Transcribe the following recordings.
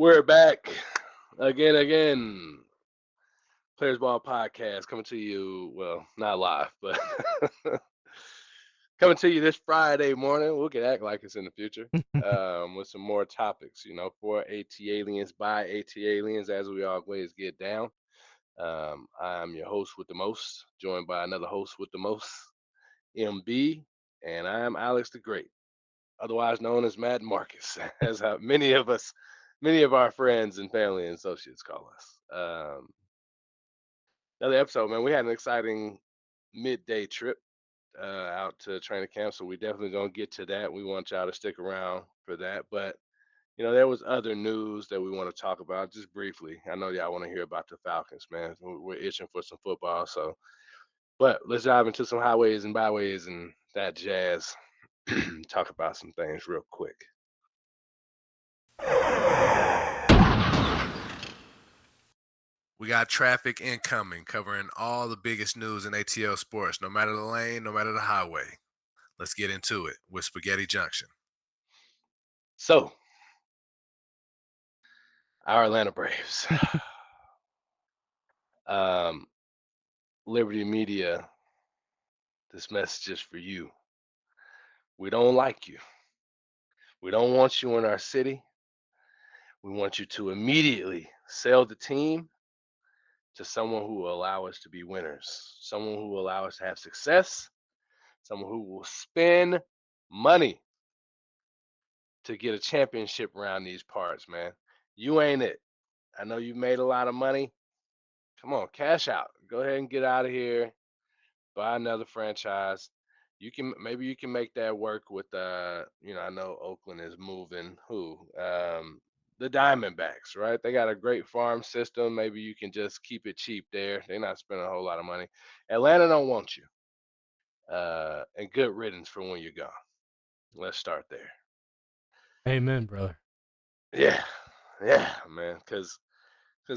We're back again. Players Ball Podcast coming to you. Well, not live, but coming to you this Friday morning. We can act like it's in the future with some more topics. For AT aliens, by AT aliens, as we always get down. I'm your host with the most, joined by another host with the most, MB, and I'm Alex the Great, otherwise known as Matt Marcus, as many of our friends and family and associates call us. Another episode, man. We had an exciting midday trip out to training camp, so we definitely gonna get to that. We want y'all to stick around for that. But there was other news that we want to talk about just briefly. I know y'all want to hear about the Falcons, man. We're itching for some football, so. But let's dive into some highways and byways and that jazz. Talk about some things real quick. We got traffic incoming, covering all the biggest news in ATL sports, no matter the lane, no matter the highway. Let's get into it with Spaghetti Junction. So, our Atlanta Braves. Liberty Media, this message is for you. We don't like you. We don't want you in our city. We want you to immediately sell the team to someone who will allow us to be winners, someone who will allow us to have success, someone who will spend money to get a championship around these parts, man. You ain't it. I know you made a lot of money. Come on, cash out. Go ahead and get out of here. Buy another franchise. Maybe you can make that work with I know Oakland is moving the Diamondbacks, right? They got a great farm system. Maybe you can just keep it cheap there. They're not spending a whole lot of money. Atlanta don't want you. And good riddance for when you're gone. Let's start there. Amen, brother. Yeah, man. Because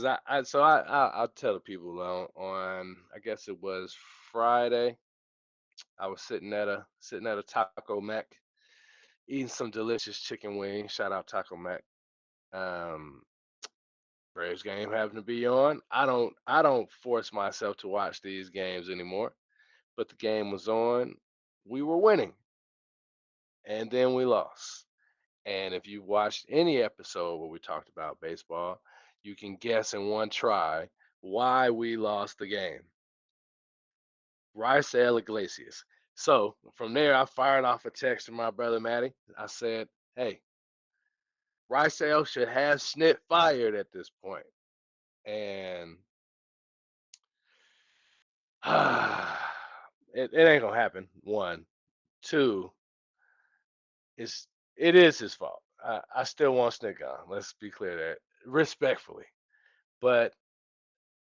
I'll tell the people on I guess it was Friday. I was sitting at a Taco Mac, eating some delicious chicken wings. Shout out Taco Mac. Um, Braves game happened to be on. I don't force myself to watch these games anymore, but the game was on. We were winning, and then we lost. And if you watched any episode where we talked about baseball, you can guess in one try why we lost the game. Raisel Iglesias. So from there, I fired off a text to my brother Matty. I said, "Hey, Raisel should have Snit fired at this point." And it ain't gonna happen. One, two, it is his fault. I still want Snit gone. Let's be clear that respectfully, but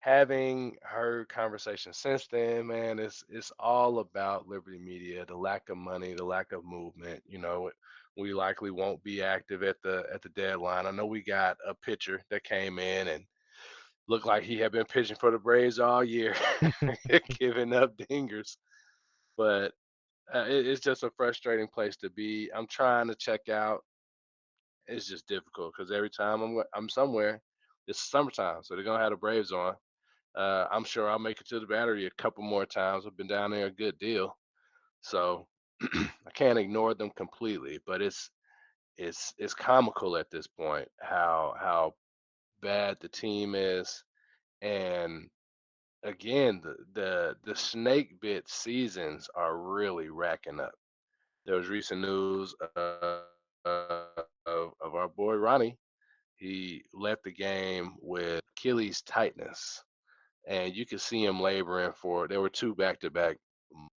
having heard conversations since then, man, it's all about Liberty Media, the lack of money, the lack of movement. We likely won't be active at the deadline. I know we got a pitcher that came in and looked like he had been pitching for the Braves all year, giving up dingers. But it's just a frustrating place to be. I'm trying to check out. It's just difficult because every time I'm somewhere, it's summertime, so they're gonna have the Braves on. I'm sure I'll make it to the Battery a couple more times. I've been down there a good deal, so I can't ignore them completely. But it's comical at this point how bad the team is, and again the snake bit seasons are really racking up. There was recent news of our boy Ronnie. He left the game with Achilles tightness, and you could see him laboring for. There were two back to back.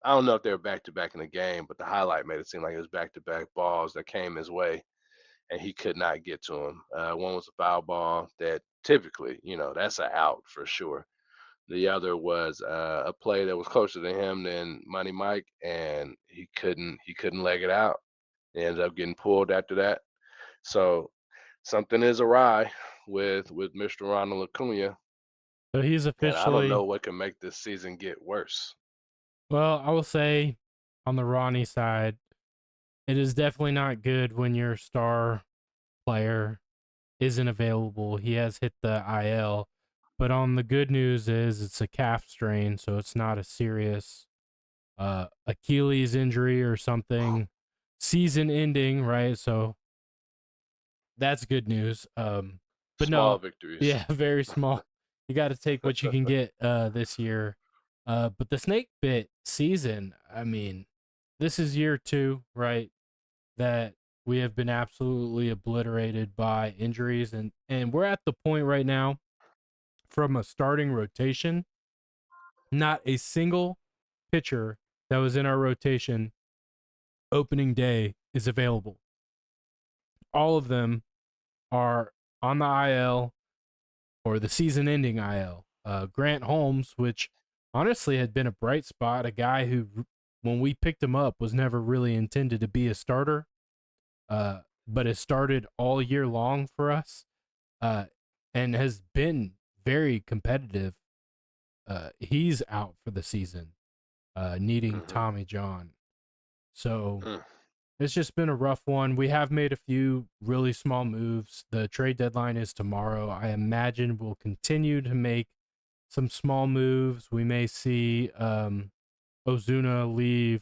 I don't know if they were back to back in the game, but the highlight made it seem like it was back to back balls that came his way, and he could not get to him. One was a foul ball that typically, that's an out for sure. The other was a play that was closer to him than Money Mike, and he couldn't leg it out. He ended up getting pulled after that. So something is awry with Mr. Ronald Acuna, So he's and I don't know officially, what can make this season get worse. well, I will say on the Ronnie side, it is definitely not good when your star player isn't available. He has hit the IL, but on the good news is it's a calf strain, so it's not a serious Achilles injury or something season ending, right? So that's good news. But Small no, victories. yeah, very small. You got to take what you can get this year. But the snake bit season, I mean, this is year 2, right? That we have been absolutely obliterated by injuries, and we're at the point right now from a starting rotation, not a single pitcher that was in our rotation opening day is available. All of them are on the IL or the season ending IL. Grant Holmes, which honestly had been a bright spot, a guy who, when we picked him up, was never really intended to be a starter, but has started all year long for us, uh, and has been very competitive. He's out for the season, needing Hmm. Tommy John. So Mm. it's just been a rough one. We have made a few really small moves. The trade deadline is tomorrow. I imagine we'll continue to make some small moves. We may see Ozuna leave.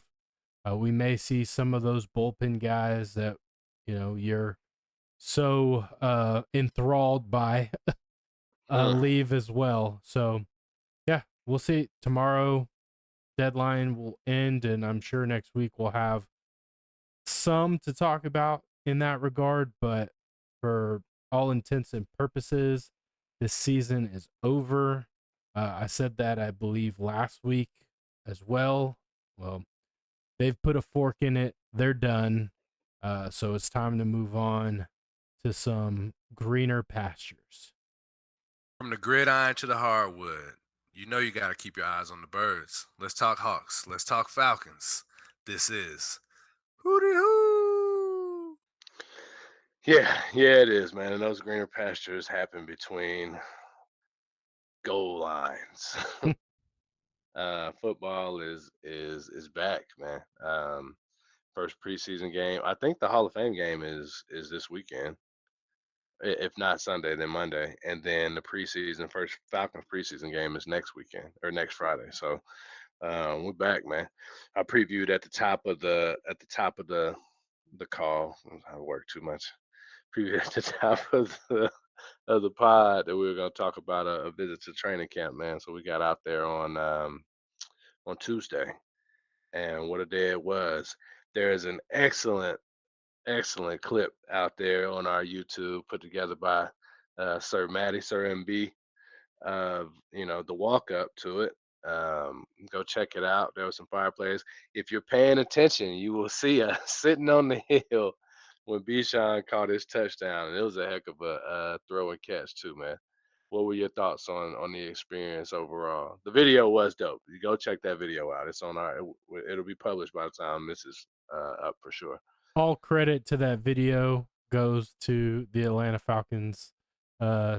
We may see some of those bullpen guys that you're so enthralled by Mm. leave as well. So yeah, we'll see. Tomorrow deadline will end, and I'm sure next week we'll have some to talk about in that regard. But for all intents and purposes, this season is over. I said that, I believe, last week as well. Well, they've put a fork in it. They're done. So it's time to move on to some greener pastures. From the gridiron to the hardwood, you know you got to keep your eyes on the birds. Let's talk Hawks. Let's talk Falcons. This is Hootie Hoo. Yeah, yeah, it is, man. And those greener pastures happen between goal lines. Football is back, man. First preseason game. I think the Hall of Fame game is this weekend. If not Sunday, then Monday, and then the preseason first Falcons preseason game is next weekend or next Friday. So we're back, man. I previewed at the call. I work too much. Previewed at the top of the pod that we were going to talk about a visit to training camp, man. So we got out there on Tuesday, and what a day it was. There is an excellent clip out there on our YouTube put together by Sir MB of the walk up to it. Go check it out. There was some fireplace. If you're paying attention, you will see us sitting on the hill when Bichon caught his touchdown, and it was a heck of a throw and catch too, man. What were your thoughts on the experience overall? The video was dope. You go check that video out. It's on it'll be published by the time this is up for sure. All credit to that video goes to the Atlanta Falcons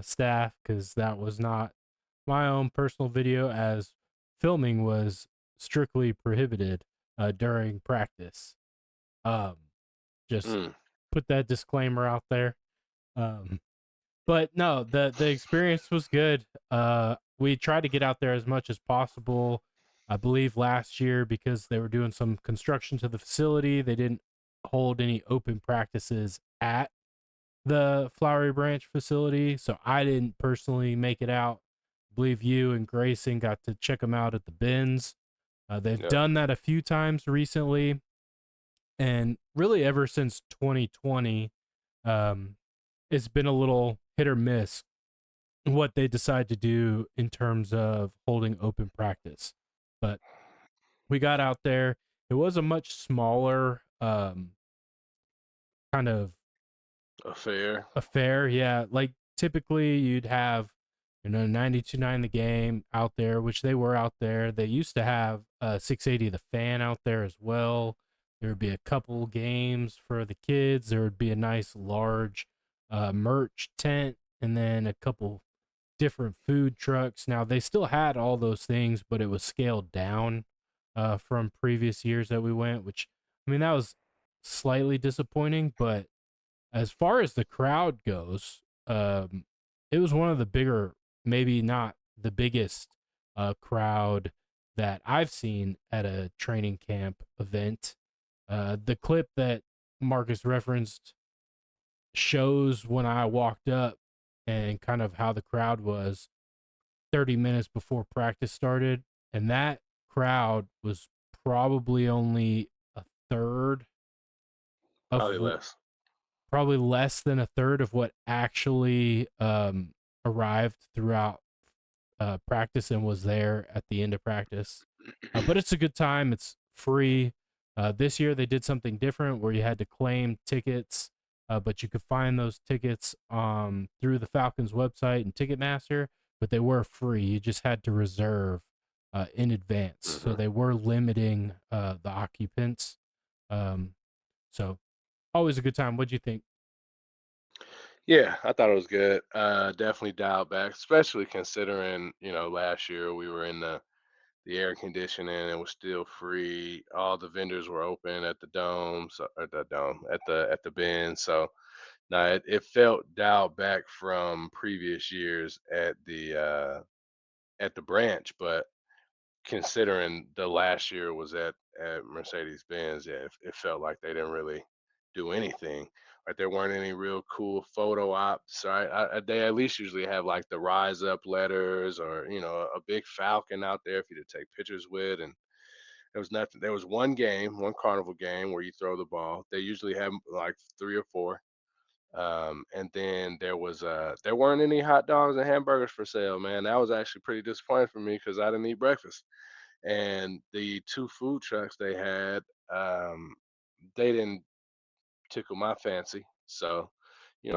staff, because that was not my own personal video, as filming was strictly prohibited during practice. Um, just Mm, put that disclaimer out there. Um, but no, the experience was good. We tried to get out there as much as possible. I believe last year, because they were doing some construction to the facility, they didn't hold any open practices at the Flowery Branch facility, so I didn't personally make it out. I believe you and Grayson got to check them out at the bins. They've yeah. done that a few times recently, and really ever since 2020, um, it's been a little hit or miss what they decide to do in terms of holding open practice. But we got out there. It was a much smaller kind of Affair. affair. Yeah, like typically you'd have 92.9 the game out there, which they were out there. They used to have 680 the fan out there as well. There would be a couple games for the kids. There would be a nice large merch tent, and then a couple different food trucks. Now they still had all those things, but it was scaled down from previous years that we went, which, I mean, that was slightly disappointing. But as far as the crowd goes, um, it was one of the bigger, maybe not the biggest crowd that I've seen at a training camp event. The clip that Marcus referenced shows when I walked up and kind of how the crowd was 30 minutes before practice started. And that crowd was probably only a third of Probably less. probably less than a third of what actually arrived throughout practice and was there at the end of practice. But it's a good time. It's free. This year they did something different where you had to claim tickets, but you could find those tickets through the Falcons website and Ticketmaster, but they were free. You just had to reserve in advance. So Hmm. they were limiting the occupants. Um, so always a good time. What'd you think? Yeah, I thought it was good. Definitely dialed back, especially considering, last year we were in the air conditioning and it was still free. All the vendors were open at the dome, so at the dome, at the bin. So now it felt dialed back from previous years at the branch, but considering the last year was at Mercedes-Benz, yeah, it felt like they didn't really do anything. Like there weren't any real cool photo ops, right? They at least usually have like the rise up letters or a big falcon out there for you to take pictures with, and there was nothing. There was one game, one carnival game where you throw the ball. They usually have like three or four. And then there weren't any hot dogs and hamburgers for sale, man. That was actually pretty disappointing for me because I didn't eat breakfast. And the two food trucks they had, they didn't tickle my fancy. So, when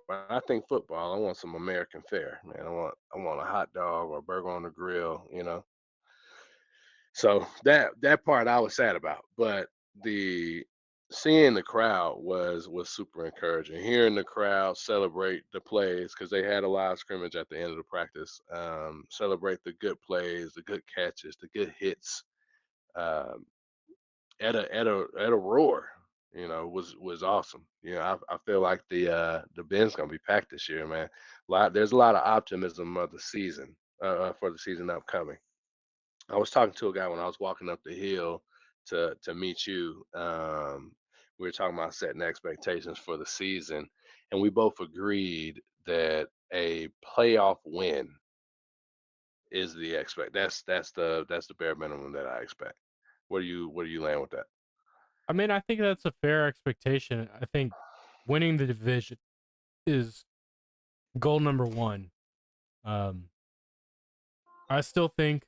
I think football, I want some American fare, man. I want a hot dog or a burger on the grill. So that part I was sad about, but the seeing the crowd was super encouraging. Hearing the crowd celebrate the plays because they had a live scrimmage at the end of the practice. Celebrate the good plays, the good catches, the good hits. Um, at a roar, was awesome. I feel like the bin's gonna be packed this year, man. There's a lot of optimism of the season for the season upcoming. I was talking to a guy when I was walking up the hill to meet you. We were talking about setting expectations for the season, and we both agreed that a playoff win is the expect. That's the bare minimum that I expect. Where do you land with that? I mean, I think that's a fair expectation. I think winning the division is goal number one. Um, I still think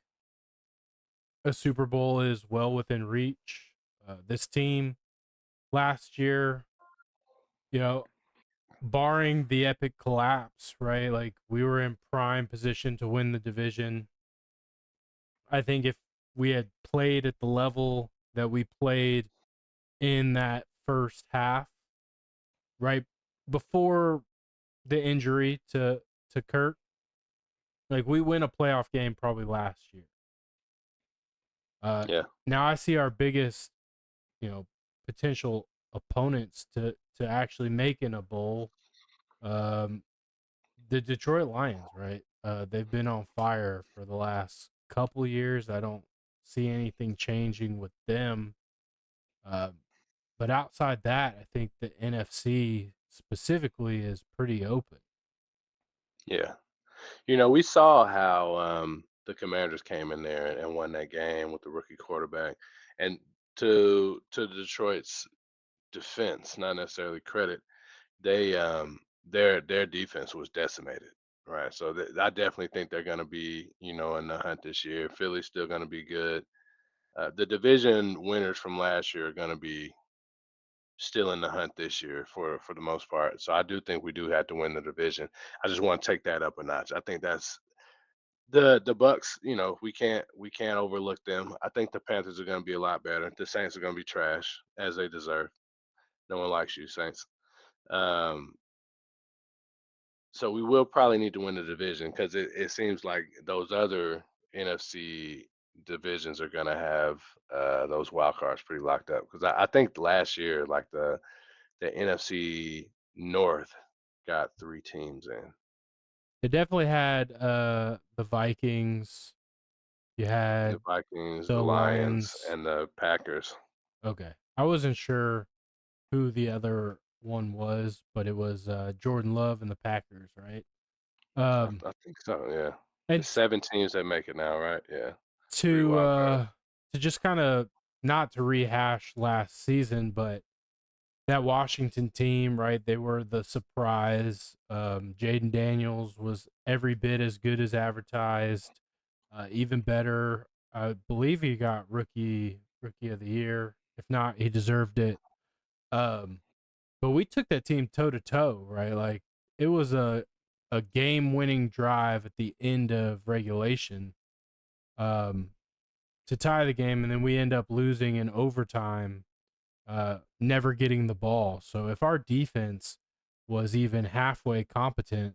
a Super Bowl is well within reach. This team last year, you know, barring the epic collapse, right? Like we were in prime position to win the division. I think if we had played at the level that we played in that first half, right before the injury to Kurt, like we win a playoff game probably last year. Uh, Yeah, Now I see our biggest, potential opponents to actually make in a bowl. Um, the Detroit Lions, right? They've been on fire for the last couple years. I don't see anything changing with them. Uh, but outside that, I think the NFC specifically is pretty open. yeah. We saw how the Commanders came in there and won that game with the rookie quarterback, and to Detroit's defense, not necessarily credit, their defense was decimated, right? So I definitely think they're going to be in the hunt this year. Philly's still going to be good. The division winners from last year are going to be still in the hunt this year for the most part. So I do think we do have to win the division. I just want to take that up a notch. I think that's the Bucks. We can't overlook them. I think the Panthers are going to be a lot better. The Saints are going to be trash as they deserve. No one likes you, Saints. Um, So we will probably need to win the division because it seems like those other NFC divisions are gonna have those wild cards pretty locked up. Because I think last year, like the NFC North, got 3 teams in. It definitely had the Vikings. You The had Vikings, the the Lions, Lions. and the Packers. Okay. I wasn't sure who the other one was, but it was Jordan Love and the Packers, right? Um I think so, yeah. and It's 7 teams that make it now, right? Yeah. 3 to wild cards. uh to just kind of not to rehash last season, but that Washington team, right? They were the surprise. Jaden Daniels was every bit as good as advertised, even better. I believe he got rookie of the year. If not, he deserved it. Um, but we took that team toe to toe, right? Like it was a game winning drive at the end of regulation, um, to tie the game, and then we end up losing in overtime, never getting the ball. So if our defense was even halfway competent,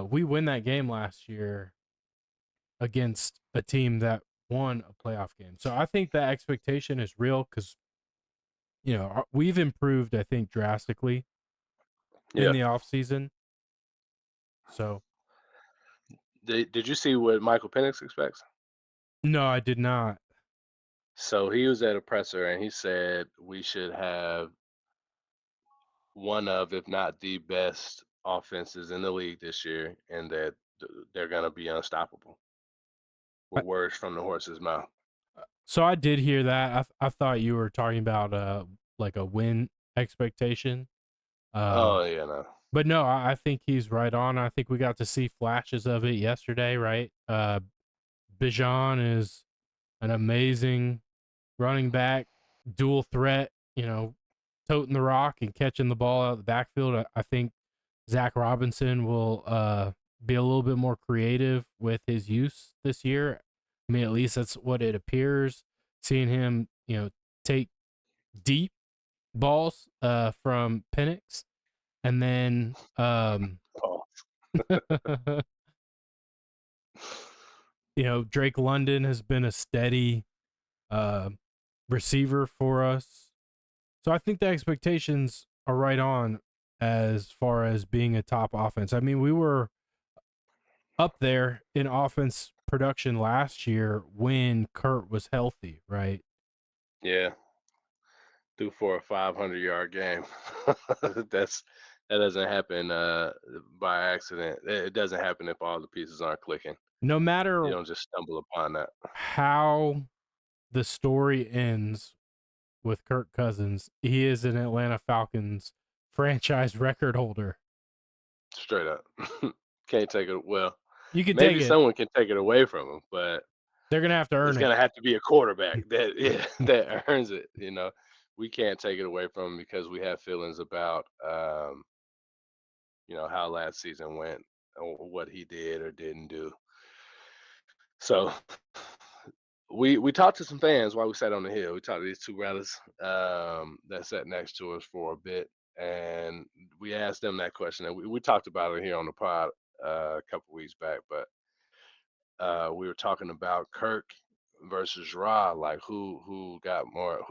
we win that game last year against a team that won a playoff game. So I think that expectation is real because we've improved, I think, drastically in Yeah. the off season. So Did you see what Michael Penix expects? no, I did not. So he was at a presser and he said we should have one of, if not the best offenses in the league this year, and that they're going to be unstoppable. I, With words from the horse's mouth. so I did hear that. I thought you were talking about like a win expectation. Um, Oh yeah, no. But no, I think he's right on. I think we got to see flashes of it yesterday, right? Bijan is an amazing running back, dual threat, toting the rock and catching the ball out of the backfield. I think Zach Robinson will be a little bit more creative with his use this year. I mean, at least that's what it appears. Seeing him, take deep balls from Penix, and then Oh. Drake London has been a steady uh, receiver for us. So I think the expectations are right on as far as being a top offense. I mean, we were up there in offense production last year when Kurt was healthy, right? Yeah, threw for a 500-yard game. That's that doesn't happen by accident. It doesn't happen if all the pieces aren't clicking. No You matter don't just stumble upon that. how the story ends with Kirk Cousins, he is an Atlanta Falcons franchise record holder. Straight up. Can't take it. Well, You can take maybe it. someone can take it away from him, but They're gonna have to it's earn it. gonna have to be a quarterback that yeah, that earns it. We can't take it away from him because we have feelings about how last season went or what he did or didn't do. So we talked to some fans while we sat on the hill. We talked to these two brothers that sat next to us for a bit, and we asked them that question. And we talked about it here on the pod a couple weeks back, but we were talking about Kirk versus Ra, like who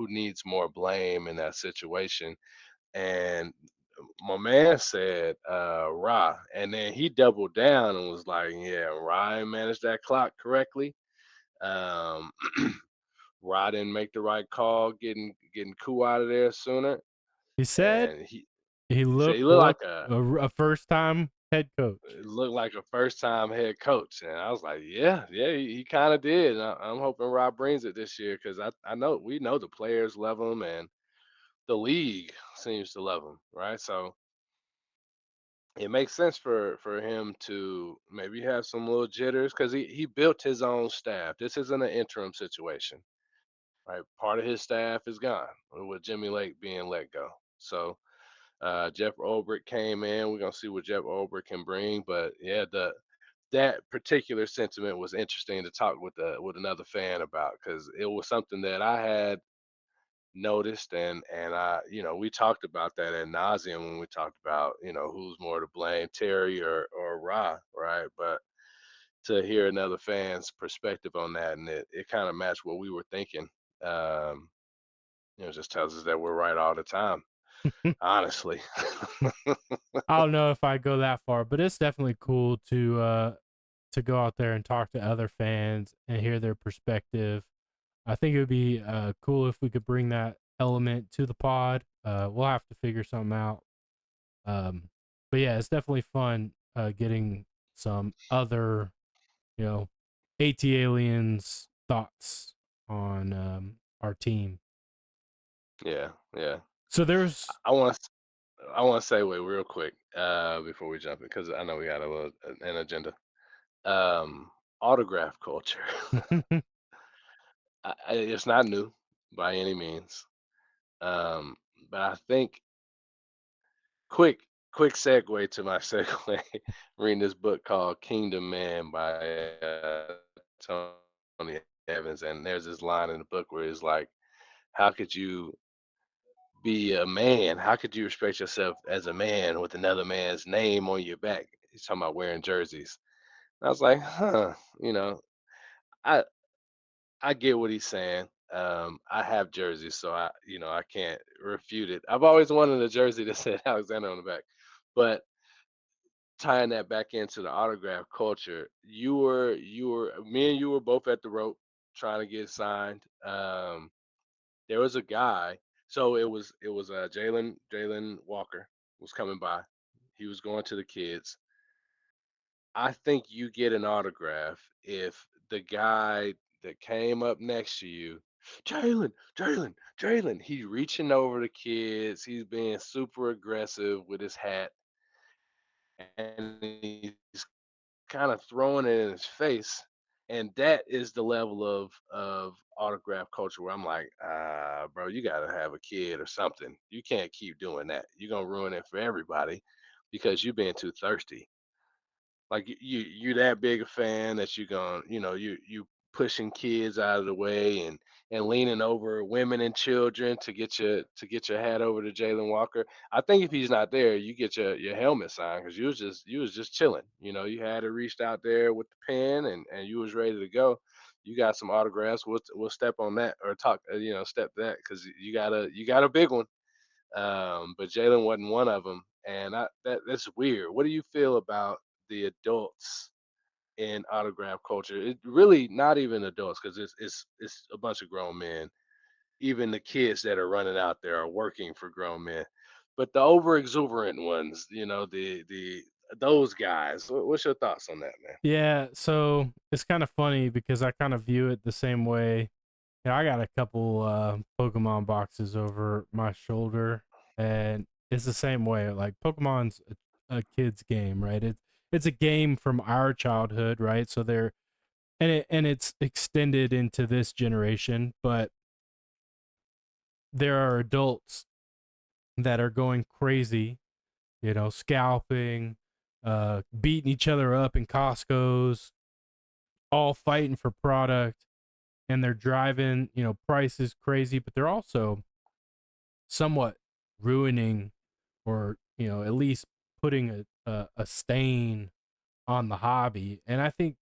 needs more blame in that situation. And my man said Ra, and then he doubled down and was like, "Yeah, Ryan managed that clock correctly. Um, Ra didn't make the right call, getting Koo out of there sooner." He said And he he he said looked he looked like like a a first time head coach. it looked like a first time head coach, and I was like, yeah, yeah, he kind of did. And I'm hoping Rob brings it this year because I know we know the players love him and the league seems to love him, right? So it makes sense for him to maybe have some little jitters because he built his own staff. This isn't an interim situation, right? Part of his staff is gone with Jimmy Lake being let go. So Jeff Ulbrich came in. We're gonna see what Jeff Ulbrich can bring, but yeah, that particular sentiment was interesting to talk with another fan about because it was something that I had noticed and we talked about that ad nauseum when we talked about who's more to blame, Terry or Ra, right? But to hear another fan's perspective on that and it kind of matched what we were thinking, just tells us that we're right all the time. honestly. I don't know if I go that far, but it's definitely cool to go out there and talk to other fans and hear their perspective. I think it would be cool if we could bring that element to the pod. We'll have to figure something out. Um, but yeah, it's definitely fun getting some other, you know, AT aliens thoughts on our team. Yeah, yeah. So there's I want to I want to segue real quick before we jump in because I know we got a little an agenda. Um, Autograph culture. It's not new by any means, um, but I think quick quick segue to my segue. Reading this book called Kingdom Man by Tony Evans, and there's this line in the book where it's like, "How could you be a man? How could you respect yourself as a man with another man's name on your back?" He's talking about wearing jerseys. And I was like, huh, you know, I I get what he's saying. I have jerseys, so I can't refute it. I've always wanted a jersey that said Alexander on the back, but tying that back into the autograph culture, me and you were both at the rope trying to get signed. There was a guy, so it was Jalen Walker was coming by. He was going to the kids. I think you get an autograph if the guy that came up next to you, Jalen, he's reaching over the kids. He's being super aggressive with his hat, and he's kind of throwing it in his face. And that is the level of autograph culture where I'm like, bro, you gotta have a kid or something. You can't keep doing that. You're gonna ruin it for everybody because you've been too thirsty. Like you that big a fan that you going, you pushing kids out of the way and leaning over women and children to get your hat over to Jalen Walker. I think if he's not there, you get your helmet signed because you was just chilling. You had it reached out there with the pen and you was ready to go. You got some autographs. We'll step on that or talk. Step that because you got a big one. But Jalen wasn't one of them, and that's weird. What do you feel about the adults in autograph culture? It really not even adults because it's a bunch of grown men. Even the kids that are running out there are working for grown men. But the over exuberant ones, the those guys. What's your thoughts on that, man? Yeah, so it's kind of funny because I kind of view it the same way. I got a couple Pokemon boxes over my shoulder, and it's the same way. Like Pokemon's a kid's game, right? It's a game from our childhood, right? So they're and it's extended into this generation, but there are adults that are going crazy, scalping, beating each other up in Costco's, all fighting for product, and they're driving, prices crazy, but they're also somewhat ruining or, at least putting a stain on the hobby. And I think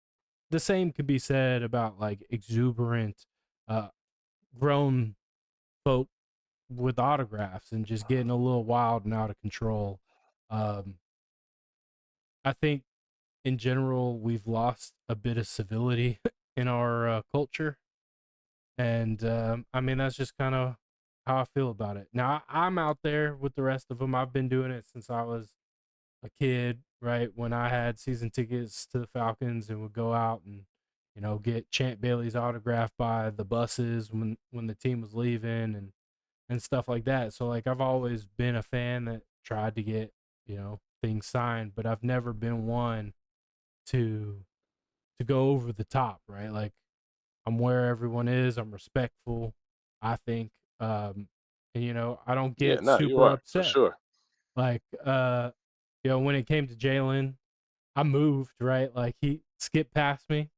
the same could be said about like exuberant uh, grown folk with autographs and just getting a little wild and out of control. Um, I think in general, we've lost a bit of civility in our culture. And I mean, that's just kind of how I feel about it. Now, I'm out there with the rest of them. I've been doing it since I was a kid, right? When I had season tickets to the Falcons and would go out and, get Champ Bailey's autograph by the buses when the team was leaving and stuff like that. So like I've always been a fan that tried to get, things signed, but I've never been one to go over the top, right? Like I'm where everyone is. I'm respectful, I think. And I don't Yeah, get no, you super are for upset. sure. Like when it came to Jalen, I moved, right? Like he skipped past me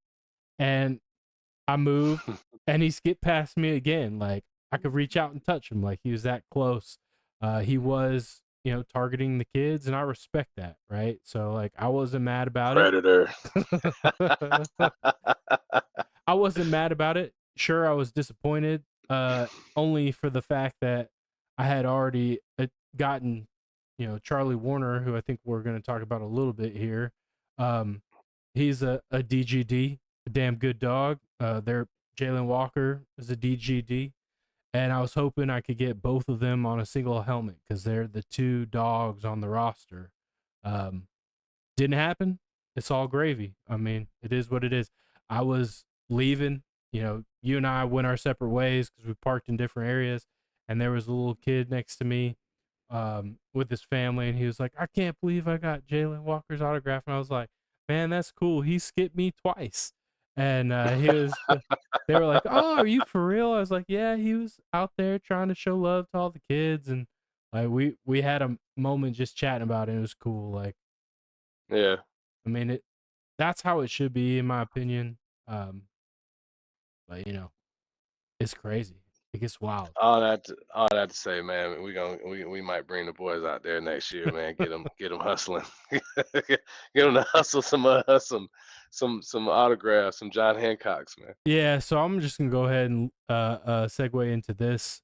and I moved and he skipped past me again. Like I could reach out and touch him. Like he was that close. He was, targeting the kids and I respect that, right? So like I wasn't mad about it. Predator. I wasn't mad about it. Sure, I was disappointed, only for the fact that I had already gotten, Charlie Woerner, who I think we're going to talk about a little bit here. Um, he's a DGD, a damn good dog. Their Jalen Walker is a DGD, and I was hoping I could get both of them on a single helmet because they're the two dogs on the roster. Um, didn't happen. It's all gravy. I mean, it is what it is. I was leaving. You and I went our separate ways because we parked in different areas, and there was a little kid next to me with his family, and he was like, "I can't believe I got Jalen Walker's autograph," and I was like, "Man, that's cool. He skipped me twice," and they were like, "Oh, are you for real?" I was like, "Yeah, he was out there trying to show love to all the kids," and like we had a moment just chatting about it. It was cool. Like, Yeah. I mean, that's how it should be, in my opinion. But it's crazy. It gets wild. All that to say, man, we might bring the boys out there next year, man. Get them hustling, get them to hustle some autographs, some John Hancocks, man. Yeah, so I'm just gonna go ahead and segue into this.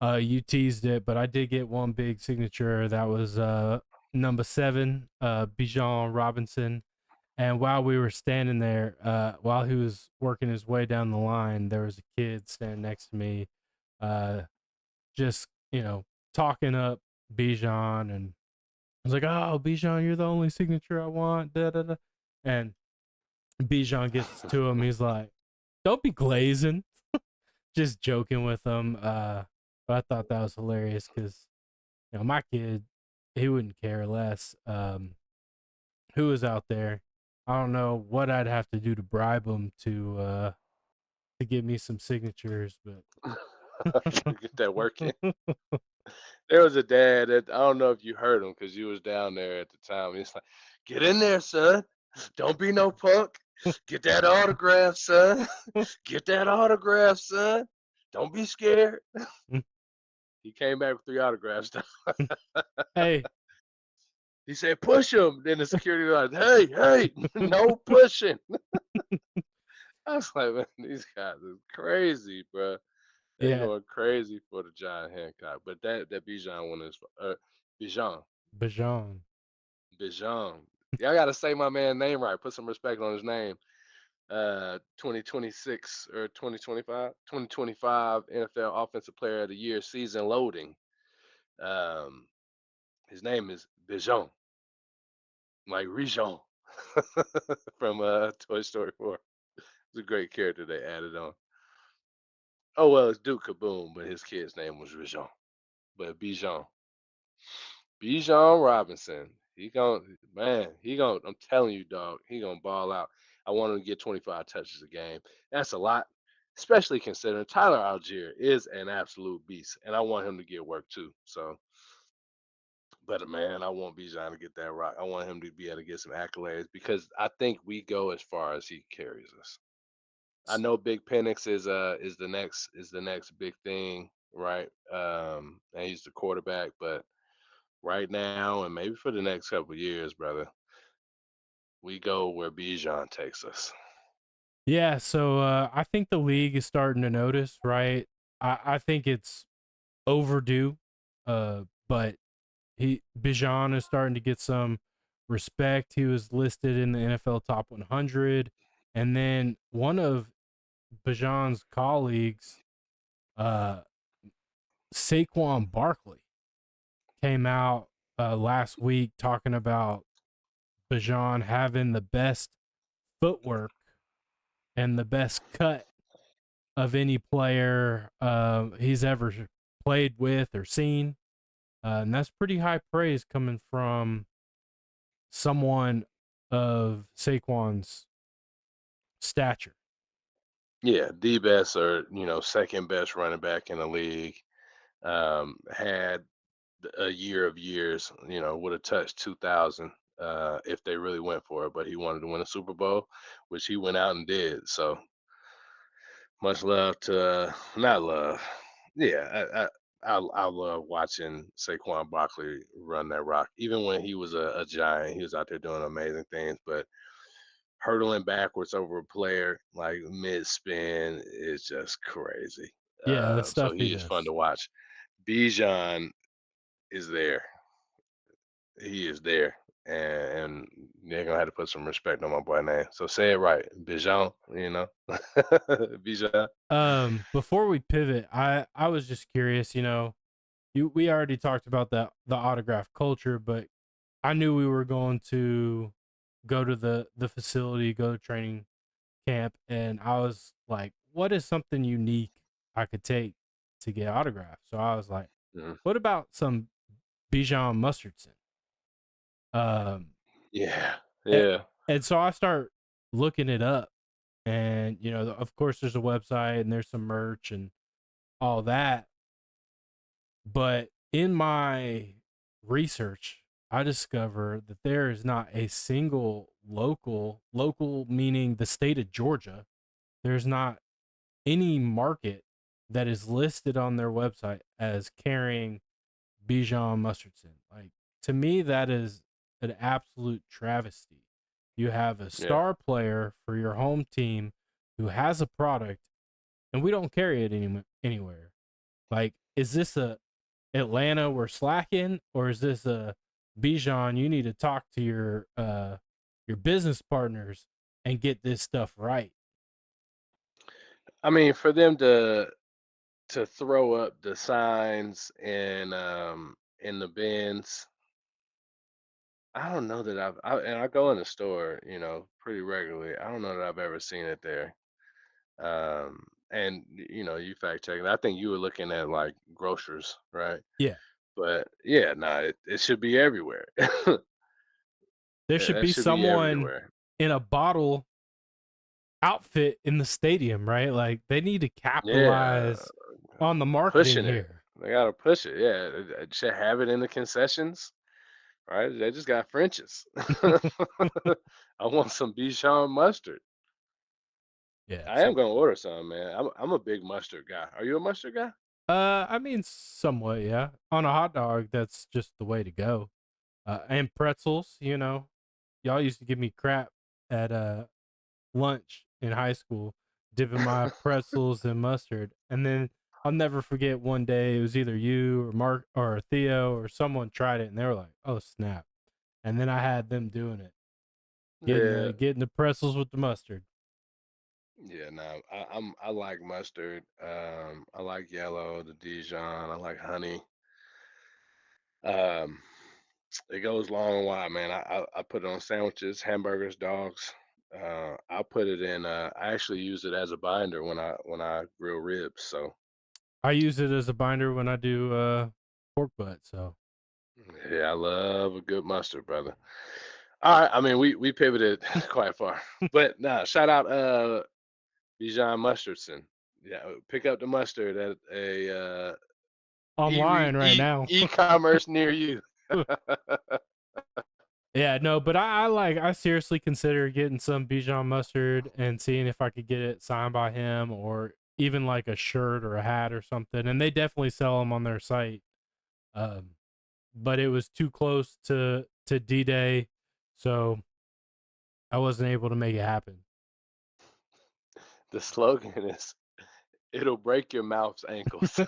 You teased it, but I did get one big signature that was number 7, Bijan Robinson. And while we were standing there, while he was working his way down the line, there was a kid standing next to me, uh, just talking up Bijan, and I was like, "Oh, Bijan, you're the only signature I want." Da da da. And Bijan gets to him. He's like, "Don't be glazing." Just joking with him. But I thought that was hilarious because my kid, he wouldn't care less. Who was out there? I don't know what I'd have to do to bribe him to give me some signatures, Get that work in. but There was a dad that I don't know if you heard him because you was down there at the time. He's like, "Get in there, son. Don't be no punk. Get that autograph, son. Get that autograph, son. Don't be scared." He came back with 3 autographs. hey, He said, "Push him." Then the security guard, "Hey, hey, no pushing." I was like, man, these guys are crazy, bro. They yeah, going crazy for the John Hancock. But that Bijan one is Bijan. Bajan. Bijan. Y'all gotta say my man name right. Put some respect on his name. 2026 or 2025 NFL Offensive Player of the Year season loading. Um, his name is Bijan, like Rijon from Toy Story 4. It's a great character they added on. Oh well, it's Duke Kaboom, but his kid's name was Rijon. But Bijan Robinson, I'm telling you, dog, he gonna ball out. I want him to get 25 touches a game. That's a lot, especially considering Tyler Algier is an absolute beast, and I want him to get work too. So, but man, I want Bijan to get that rock. I want him to be able to get some accolades because I think we go as far as he carries us. I know Big Penix is the next big thing, right? And he's the quarterback, but right now and maybe for the next couple of years, brother, we go where Bijan takes us. Yeah, so I think the league is starting to notice, right? I think it's overdue, but Bijan is starting to get some respect. He was listed in the NFL Top 100, and then one of Bijan's colleagues, uh, Saquon Barkley, came out last week talking about Bijan having the best footwork and the best cut of any player he's ever played with or seen. And that's pretty high praise coming from someone of Saquon's stature. Yeah, the best or second best running back in the league. Had a year of years, would have touched 2,000 if they really went for it. But he wanted to win a Super Bowl, which he went out and did. So much love to not love. Yeah, I love watching Saquon Barkley run that rock. Even when he was a giant, he was out there doing amazing things. But hurdling backwards over a player like mid spin is just crazy. Yeah, the So stuff he he is fun does. to watch. Bijan, is there. He is there, and they're gonna have to put some respect on my boy name. So say it right, Bijan. You know, Bijan. Before we pivot, I was just curious. We already talked about the autograph culture, but I knew we were going to go to the facility, go to training camp, and I was like, what is something unique I could take to get autographed? So I was like, Mhm. what about some Bijan Mustardson? Um, Yeah, and, yeah, and so I start looking it up, and of course, there's a website and there's some merch and all that. But in my research, I discovered that there is not a single local meaning the state of Georgia. There's not any market that is listed on their website as carrying Bijan Mustardson. Like, to me, that is an absolute travesty. You have a yeah. star player for your home team who has a product, and we don't carry it anywhere. Like, is this a Atlanta we're slacking, or is this a Bijan? You need to talk to your business partners and get this stuff right. I mean, for them to throw up the signs in the bins. I don't know that and I go in the store, pretty regularly. I don't know that I've ever seen it there. And you fact checking. I think you were looking at like grocers, right? Yeah, But yeah, no, it should be everywhere. there should That be should be someone everywhere. in a bottle outfit in the stadium, right? Like, they need to Yeah, capitalize on the marketing pushing it. here. They gotta push it. Yeah, they should have it in the concessions, right? They just got French's. I want some Bichon mustard. Yeah. I am So, gonna order some, man. I'm a big mustard guy. Are you a mustard guy? I mean, somewhat, yeah. On a hot dog, that's just the way to go. And pretzels, y'all used to give me crap at lunch in high school, dipping my pretzels in mustard. And then I'll never forget one day it was either you or Mark or Theo or someone tried it and they were like, "Oh snap!" And then I had them doing it, getting Yeah, the pretzels with the mustard. yeah. No, I like mustard. I like yellow, the Dijon. I like honey. Um, it goes long and wide, man. I put it on sandwiches, hamburgers, dogs. I put it in. I actually use it as a binder when I grill ribs. So I use it as a binder when I do pork butt. So yeah, I love a good mustard, brother. All right, I mean we pivoted quite far, but nah. Shout out Bijan Mustardson. Yeah, pick up the mustard at a online right now. e-commerce near you. Yeah, no, but I seriously consider getting some Bijan mustard and seeing if I could get it signed by him or even like a shirt or a hat or something. And they definitely sell them on their site. Um, but it was too close to D-Day, so I wasn't able to make it happen. The slogan is "It'll break your mouth's ankles."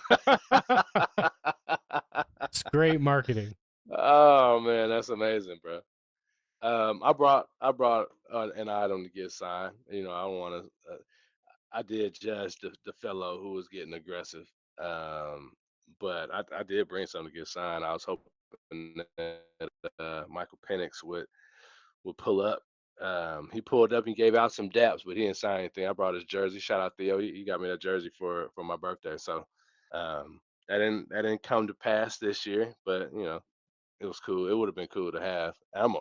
It's great marketing. Oh man, that's amazing, bro. I brought an item to get signed. I don't want to. I did judge the fellow who was getting aggressive, um, but I did bring something to get signed. I was hoping that Michael Penix would pull up. He pulled up and gave out some daps, but he didn't sign anything. I brought his jersey. Shout out Theo. He got me that jersey for my birthday. So um, that didn't come to pass this year, but it was cool. It would have been cool to have.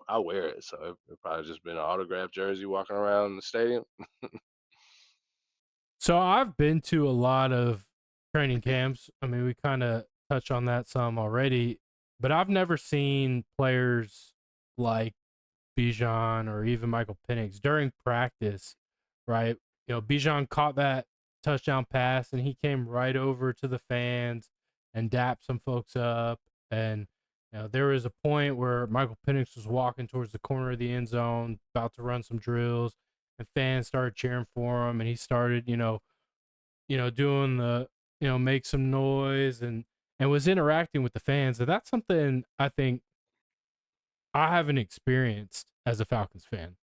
I wear it, so it probably just been an autographed jersey walking around the stadium. So I've been to a lot of training camps. I mean, we kind of touched on that some already, but I've never seen players like Bijan or even Michael Penix during practice, right? Bijan caught that touchdown pass and he came right over to the fans and dapped some folks up. And there was a point where Michael Penix was walking towards the corner of the end zone, about to run some drills, and fans started cheering for him, and he started, doing the, make some noise, and and was interacting with the fans. And that's something I think I haven't experienced as a Falcons fan.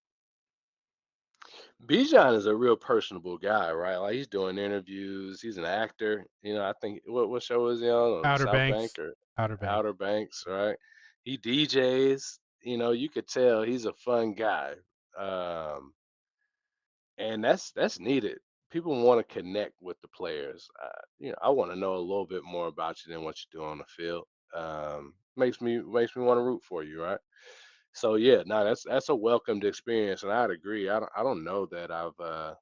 Bijan is a real personable guy, right? Like he's doing interviews. He's an actor. I think what show was he on? Outer South Bank Banks, or Outer Banks. Outer Banks, right? He DJs. You could tell he's a fun guy, um, and that's needed. People want to connect with the players. I want to know a little bit more about you than what you do on the field. Makes me want to root for you, right? So yeah, no, that's a welcomed experience, and I'd agree. I don't know that I've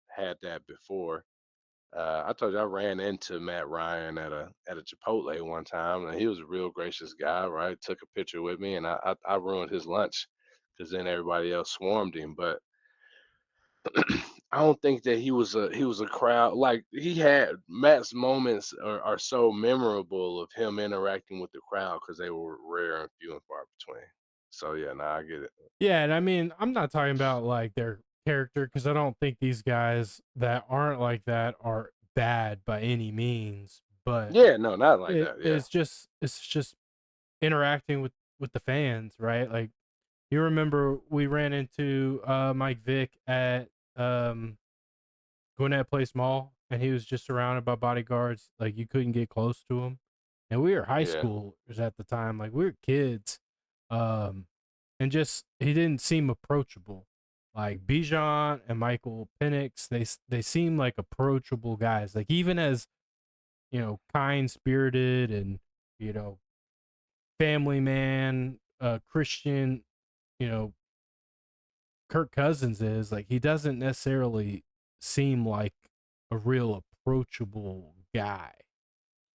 had that before. I told you I ran into Matt Ryan at a Chipotle one time, and he was a real gracious guy. Right, took a picture with me, and I ruined his lunch because then everybody else swarmed him. But I don't think that he was a crowd like he had Matt's moments are so memorable of him interacting with the crowd because they were rare and few and far between. So yeah, no, I get it. Yeah, and I mean, I'm not talking about like their character because I don't think these guys that aren't like that are bad by any means. But Yeah, no, not like that. Yeah, it's just interacting with the fans, right? Like you remember we ran into Mike Vick at Gwinnett Place Mall, and he was just surrounded by bodyguards. Like you couldn't get close to him, and we were high yeah, schoolers at the time. Like we were kids, um, and just he didn't seem approachable. Like Bijan and Michael Penix, they seem like approachable guys. Like even as kind spirited and you know family man, Christian, you know Kirk Cousins is, like he doesn't necessarily seem like a real approachable guy.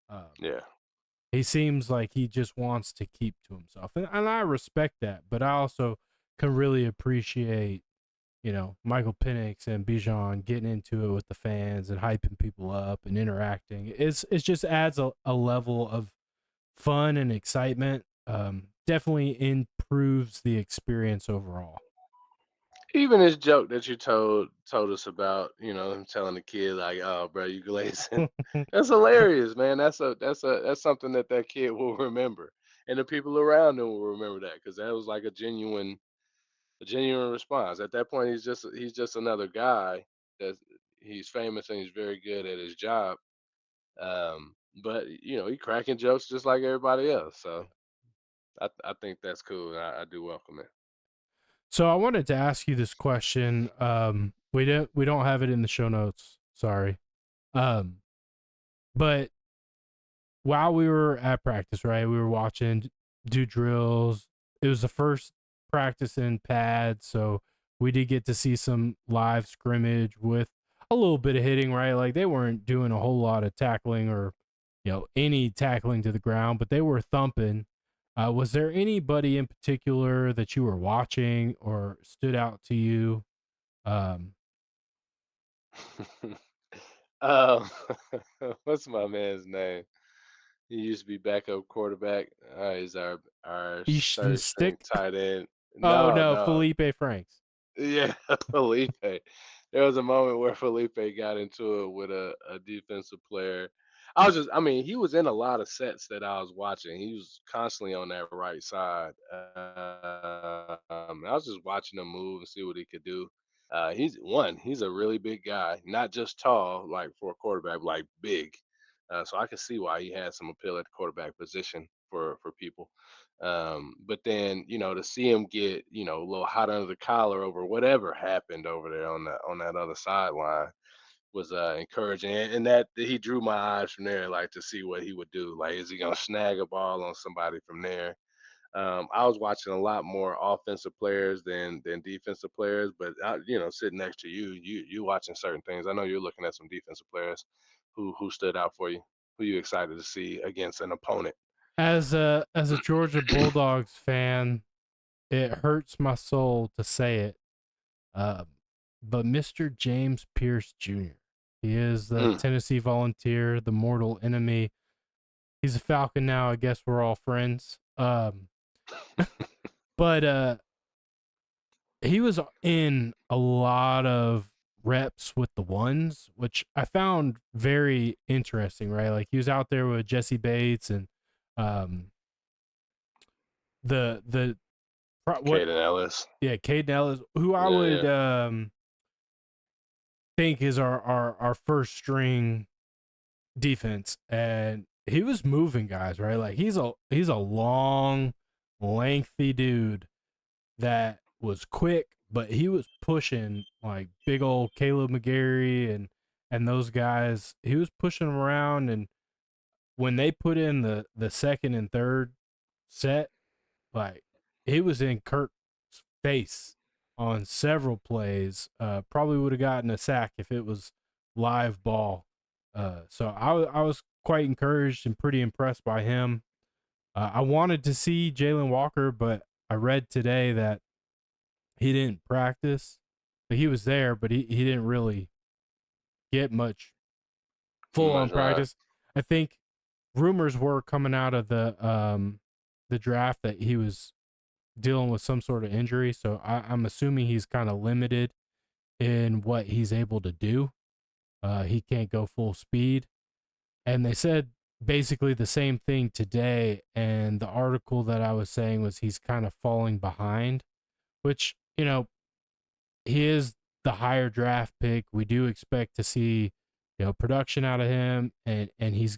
Um, yeah. he seems like he just wants to keep to himself, and I respect that. But I also can really appreciate, Michael Penix and Bijan getting into it with the fans and hyping people up and interacting. It just adds a level of fun and excitement. Definitely improves the experience overall. Even this joke that you told us about, him telling the kid like, "Oh, bro, you glazing." That's hilarious, man. That's something that kid will remember, and the people around him will remember that because that was like a genuine response. At that point, he's just another guy that he's famous and he's very good at his job. But he cracking jokes just like everybody else. So I think that's cool. And I do welcome it. So I wanted to ask you this question. We don't have it in the show notes. Sorry. Um, but while we were at practice, right, we were watching do drills. It was the first practice in pads, so we did get to see some live scrimmage with a little bit of hitting, right? Like they weren't doing a whole lot of tackling or any tackling to the ground, but they were thumping. Was there anybody in particular that you were watching or stood out to you? Um, um, what's my man's name? He used to be backup quarterback. He's our Easton third string Stick? tight end. Oh No, no, no. Felipe Franks. Yeah, Felipe. There was a moment where Felipe got into it with a defensive player. I mean, he was in a lot of sets that I was watching. He was constantly on that right side. I was just watching him move and see what he could do. He's a really big guy, not just tall, like for a quarterback, like big. So I can see why he had some appeal at the quarterback position for people. But then, to see him get, a little hot under the collar over whatever happened over there on that other sideline was encouraging. And that he drew my eyes from there, like to see what he would do. Like, is he gonna snag a ball on somebody from there? I was watching a lot more offensive players than defensive players, but sitting next to you watching certain things. I know you're looking at some defensive players who stood out for you. Who you excited to see against an opponent? As a Georgia Bulldogs fan, it hurts my soul to say it, uh, but Mr. James Pierce Jr. He is the Mm. Tennessee Volunteer, the mortal enemy. He's a Falcon now. I guess we're all friends. But he was in a lot of reps with the ones, which I found very interesting, right? Like he was out there with Jesse Bates and um the what Caden Ellis. yeah, Caden Ellis, who I Yeah, would yeah. think is our first string defense, and he was moving guys, right? Like he's a long, lengthy dude that was quick, but he was pushing like big old Caleb McGarry and those guys. He was pushing them around, and when they put in the second and third set, like he was in Kirk's face on several plays. Probably would have gotten a sack if it was live ball. So I was quite encouraged and pretty impressed by him. I wanted to see Jalen Walker, but I read today that he didn't practice. But he was there, but he didn't really get much full on Much right. practice. I think rumors were coming out of the draft that he was dealing with some sort of injury. So I'm assuming he's kind of limited in what he's able to do. He can't go full speed. And they said basically the same thing today. And the article that I was saying was he's kind of falling behind, which, he is the higher draft pick. We do expect to see, production out of him, and he's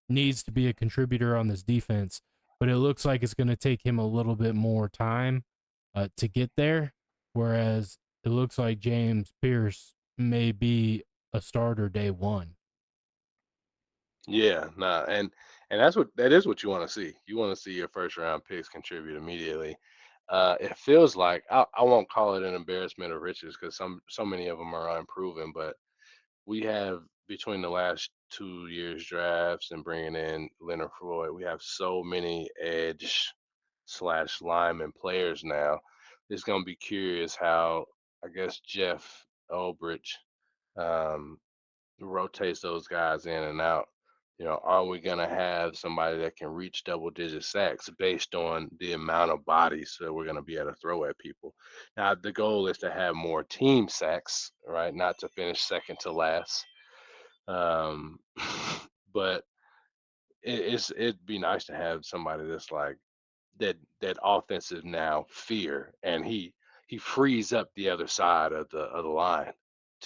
needs to be a contributor on this defense. But it looks like it's going to take him a little bit more time to get there. Whereas it looks like James Pierce may be a starter day one. Yeah, nah, and that is what you want to see. You want to see your first round picks contribute immediately. It feels like I won't call it an embarrassment of riches because so many of them are unproven, but we have between the last 2 years drafts and bringing in Leonard Floyd, we have so many edge slash lineman players now. It's gonna be curious how I guess Jeff Ulbrich um, rotates those guys in and out. Are we going to have somebody that can reach double digit sacks based on the amount of bodies that we're going to be able to throw at people? Now, the goal is to have more team sacks, right? Not to finish second to last. Um, but it'd be nice to have somebody that's like that offensive now fear, and he frees up the other side of the line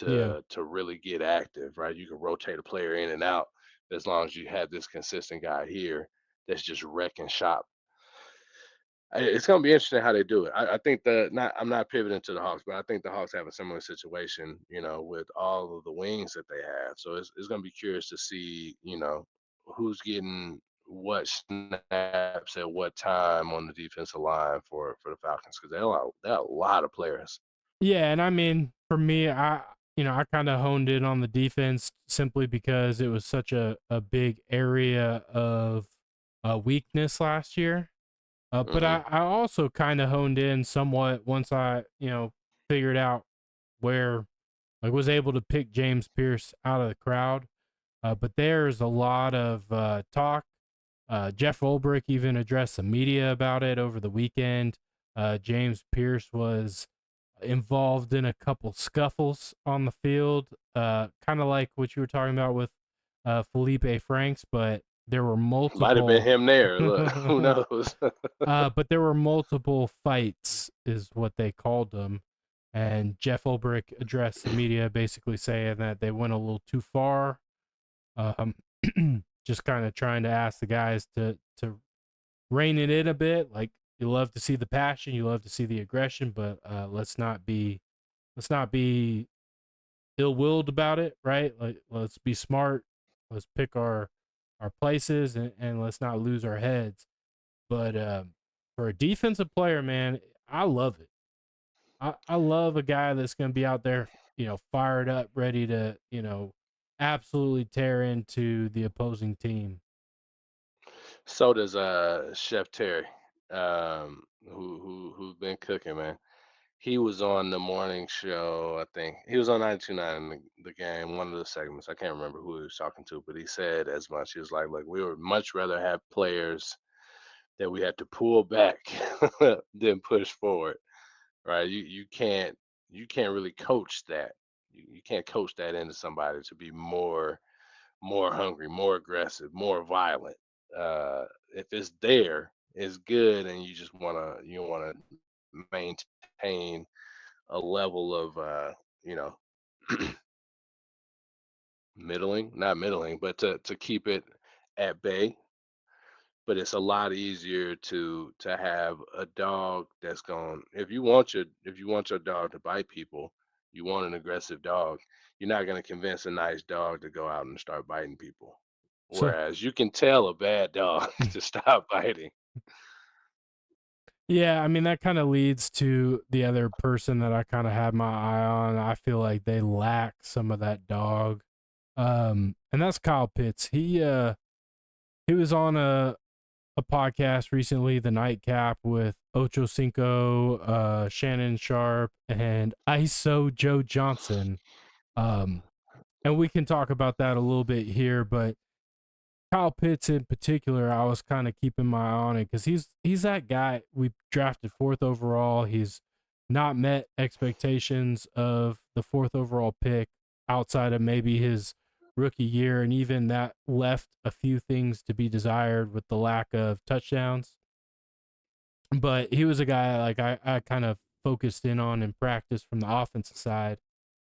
Yeah. to really get active, right? You can rotate a player in and out as long as you have this consistent guy here that's just wrecking shop. It's going to be interesting how they do it. I think I'm not pivoting to the Hawks, but I think the Hawks have a similar situation, with all of the wings that they have. So it's going to be curious to see, who's getting what snaps at what time on the defensive line for the Falcons because they're a lot of players. Yeah, and I mean, for me, I kind of honed in on the defense simply because it was such a big area of weakness last year. But Hmm. I also kind of honed in somewhat once I, figured out where I was able to pick James Pierce out of the crowd. But there's a lot of talk. Jeff Ulbrich even addressed the media about it over the weekend. James Pierce was involved in a couple scuffles on the field, kind of like what you were talking about with Felipe Franks, but there were Might have been multiple. him there. Look, who knows? But there were multiple fights, is what they called them. And Jeff Ulbrich addressed the media, basically saying that they went a little too far. Um, just kind of trying to ask the guys to rein it in a bit. Like you love to see the passion, you love to see the aggression, but let's not be ill-willed about it, right? Like let's be smart. Let's pick our places, and let's not lose our heads. But for a defensive player, man, I love it. I love a guy that's going to be out there, fired up, ready to, absolutely tear into the opposing team. So does Chef Terry, who's been cooking, man. He was on the morning show, I think. He was on 92.9 in the game, one of the segments. I can't remember who he was talking to, but he said as much. He was like, look, we would much rather have players that we had to pull back than push forward, right? You can't really coach that. You can't coach that into somebody to be more hungry, more aggressive, more violent. If it's there, it's good, and you wanna maintain a level of you know middling, not middling, but to keep it at bay. But it's a lot easier to have a dog that's going. If you want your dog to bite people, you want an aggressive dog. You're not going to convince a nice dog to go out and start biting people. So Whereas you can tell a bad dog to stop biting. yeah, I mean that kind of leads to the other person that I kind of had my eye on. I feel like they lack some of that dog. And that's Kyle Pitts. He was on a podcast recently, the Nightcap with Ocho Cinco, Shannon Sharp, and ISO Joe Johnson. Um, and we can talk about that a little bit here, but Kyle Pitts in particular, I was kind of keeping my eye on it because he's that guy we drafted fourth overall. He's not met expectations of the fourth overall pick outside of maybe his rookie year, and even that left a few things to be desired with the lack of touchdowns. But he was a guy like I kind of focused in on in practice from the offensive side,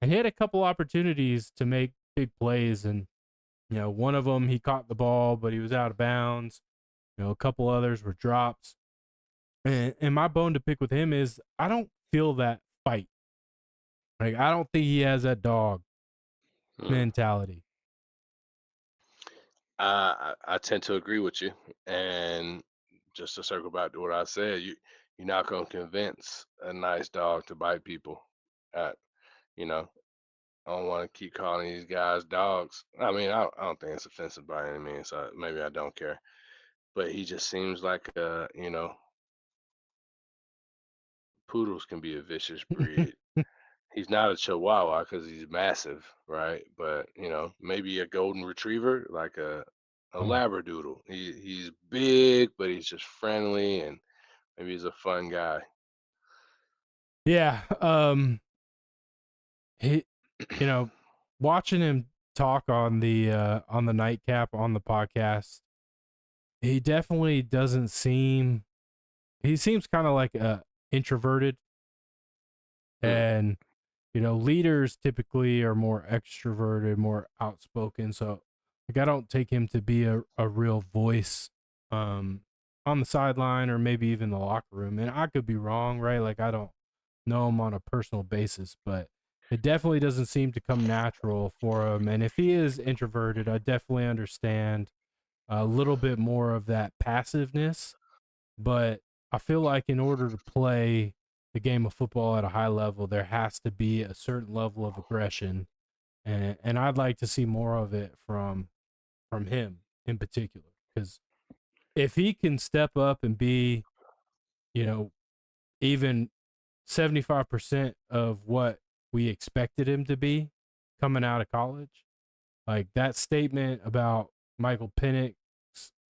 and he had a couple opportunities to make big plays, and one of them he caught the ball, but he was out of bounds. A couple others were drops. And my bone to pick with him is I don't feel that fight. Like I don't think he has that dog Hmm. mentality. I tend to agree with you, and just to circle back to what I said, you're not gonna convince a nice dog to bite people. Uh, you know, I don't want to keep calling these guys dogs. I mean, I don't think it's offensive by any means. So maybe I don't care, but he just seems like poodles can be a vicious breed. He's not a Chihuahua because he's massive, right? But maybe a golden retriever, like a Oh. labradoodle. He's big, but he's just friendly, and maybe he's a fun guy. Yeah. He you know, watching him talk on the nightcap on the podcast, he definitely doesn't seem he seems kind of like introverted, Hmm. and leaders typically are more extroverted, more outspoken. So, like, I don't take him to be a real voice um, on the sideline or maybe even the locker room. And I could be wrong, right? Like, I don't know him on a personal basis, but it definitely doesn't seem to come natural for him. And if he is introverted, I definitely understand a little bit more of that passiveness, but I feel like in order to play the game of football at a high level, there has to be a certain level of aggression, and I'd like to see more of it from him in particular. Because if he can step up and be, you know, even 75% of what we expected him to be coming out of college, like that statement about Michael Penix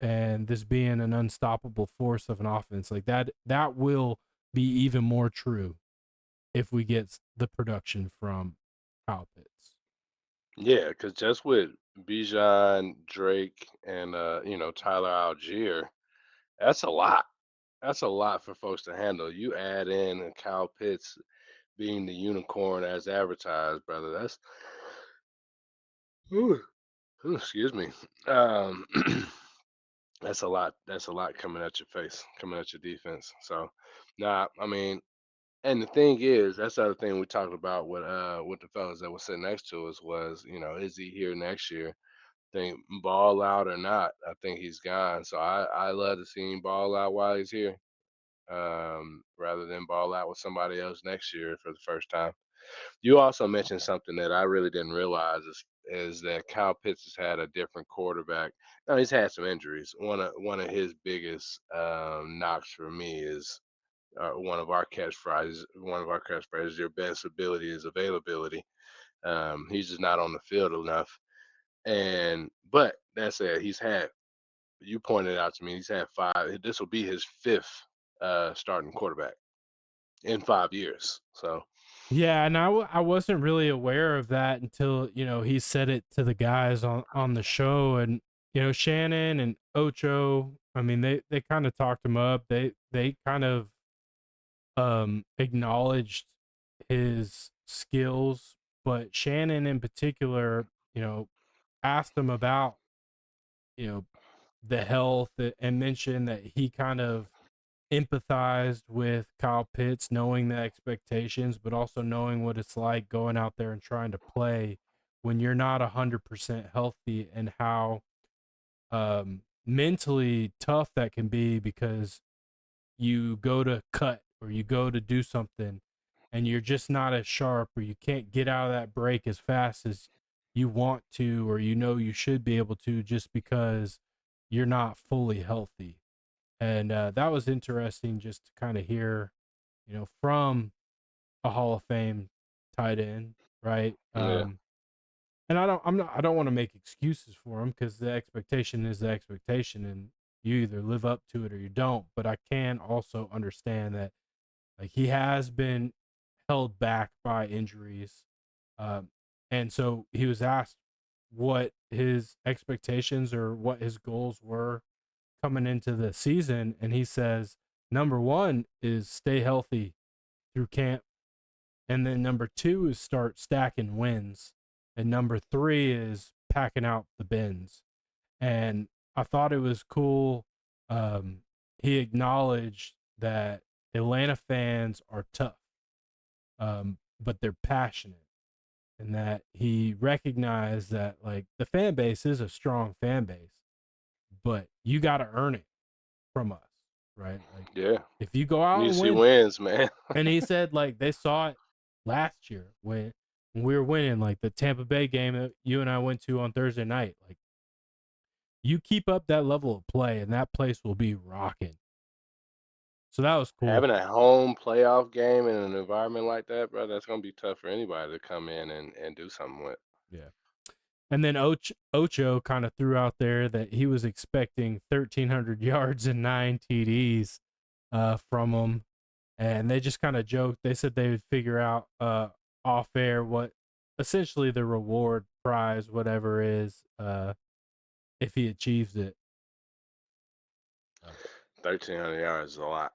and this being an unstoppable force of an offense, like that will be even more true if we get the production from Kyle Pitts. Yeah, because just with Bijan, Drake, and Tyler Algier, that's a lot. That's a lot for folks to handle. You add in Kyle Pitts being the unicorn as advertised, brother. Ooh, excuse me. Um, that's a lot. That's a lot coming at your face, coming at your defense. So, nah, I mean, and the thing is, that's the other thing we talked about with the fellas that were sitting next to us was, is he here next year? Think ball out or not, I think he's gone. So I love to see him ball out while he's here, rather than ball out with somebody else next year for the first time. You also mentioned something that I really didn't realize is that Kyle Pitts has had a different quarterback. Now he's had some injuries. One of his biggest knocks for me is one of our catchphrases. One of our catchphrases: "Your best ability is availability." He's just not on the field enough. And but that said, he's had. You pointed out to me he's had five. This will be his fifth starting quarterback in 5 years. So. Yeah, and I wasn't really aware of that until he said it to the guys on the show, and Shannon and Ocho. I mean, they kind of talked him up. They kind of acknowledged his skills, but Shannon in particular, asked him about you know the health and mentioned that he kind of empathized with Kyle Pitts, knowing the expectations, but also knowing what it's like going out there and trying to play when you're not 100% healthy, and how mentally tough that can be, because you go to cut or you go to do something and you're just not as sharp, or you can't get out of that break as fast as you want to, or you should be able to, just because you're not fully healthy. And that was interesting just to kind of hear, from a Hall of Fame tight end, right? Yeah. And I don't want to make excuses for him, because the expectation is the expectation, and you either live up to it or you don't. But I can also understand that, like, he has been held back by injuries, um, and so he was asked what his expectations or what his goals were coming into the season, and he says number one is stay healthy through camp, and then number two is start stacking wins, and number three is packing out the bins. And I thought it was cool. He acknowledged that Atlanta fans are tough, but they're passionate, and that he recognized that, like, the fan base is a strong fan base, but you got to earn it from us, right? Like, Yeah. if you go You out need to and see win, wins, man. and he said, like, they saw it last year when we were winning, like the Tampa Bay game that you and I went to on Thursday night. Like, you keep up that level of play, and that place will be rocking. So that was cool. Having a home playoff game in an environment like that, bro, that's gonna be tough for anybody to come in and do something with. Yeah. And then Ocho kind of threw out there that he was expecting 1,300 yards and 9 TDs from him. And they just kind of joked. They said they would figure out off air what essentially the reward prize, whatever is, if he achieves it. 1,300 yards is a lot.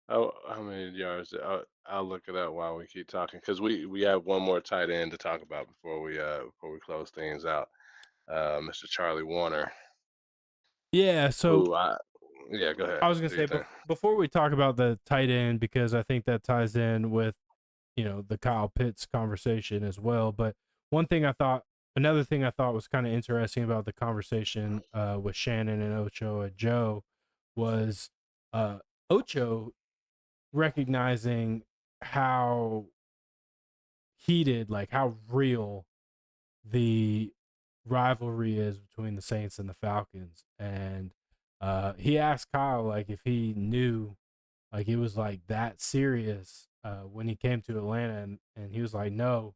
Oh, how many yards? I'll look it up while we keep talking, because we have one more tight end to talk about before we close things out. Mr. Charlie Woerner, Yeah. So who I yeah, go ahead. I was gonna Do you say, think? before we talk about the tight end, because I think that ties in with the Kyle Pitts conversation as well. But another thing I thought was kind of interesting about the conversation with Shannon and Ocho and Joe was uh, Ocho recognizing how heated, like how real the rivalry is between the Saints and the Falcons, and he asked Kyle, like, if he knew, like, it was like that serious when he came to Atlanta, and he was like, no,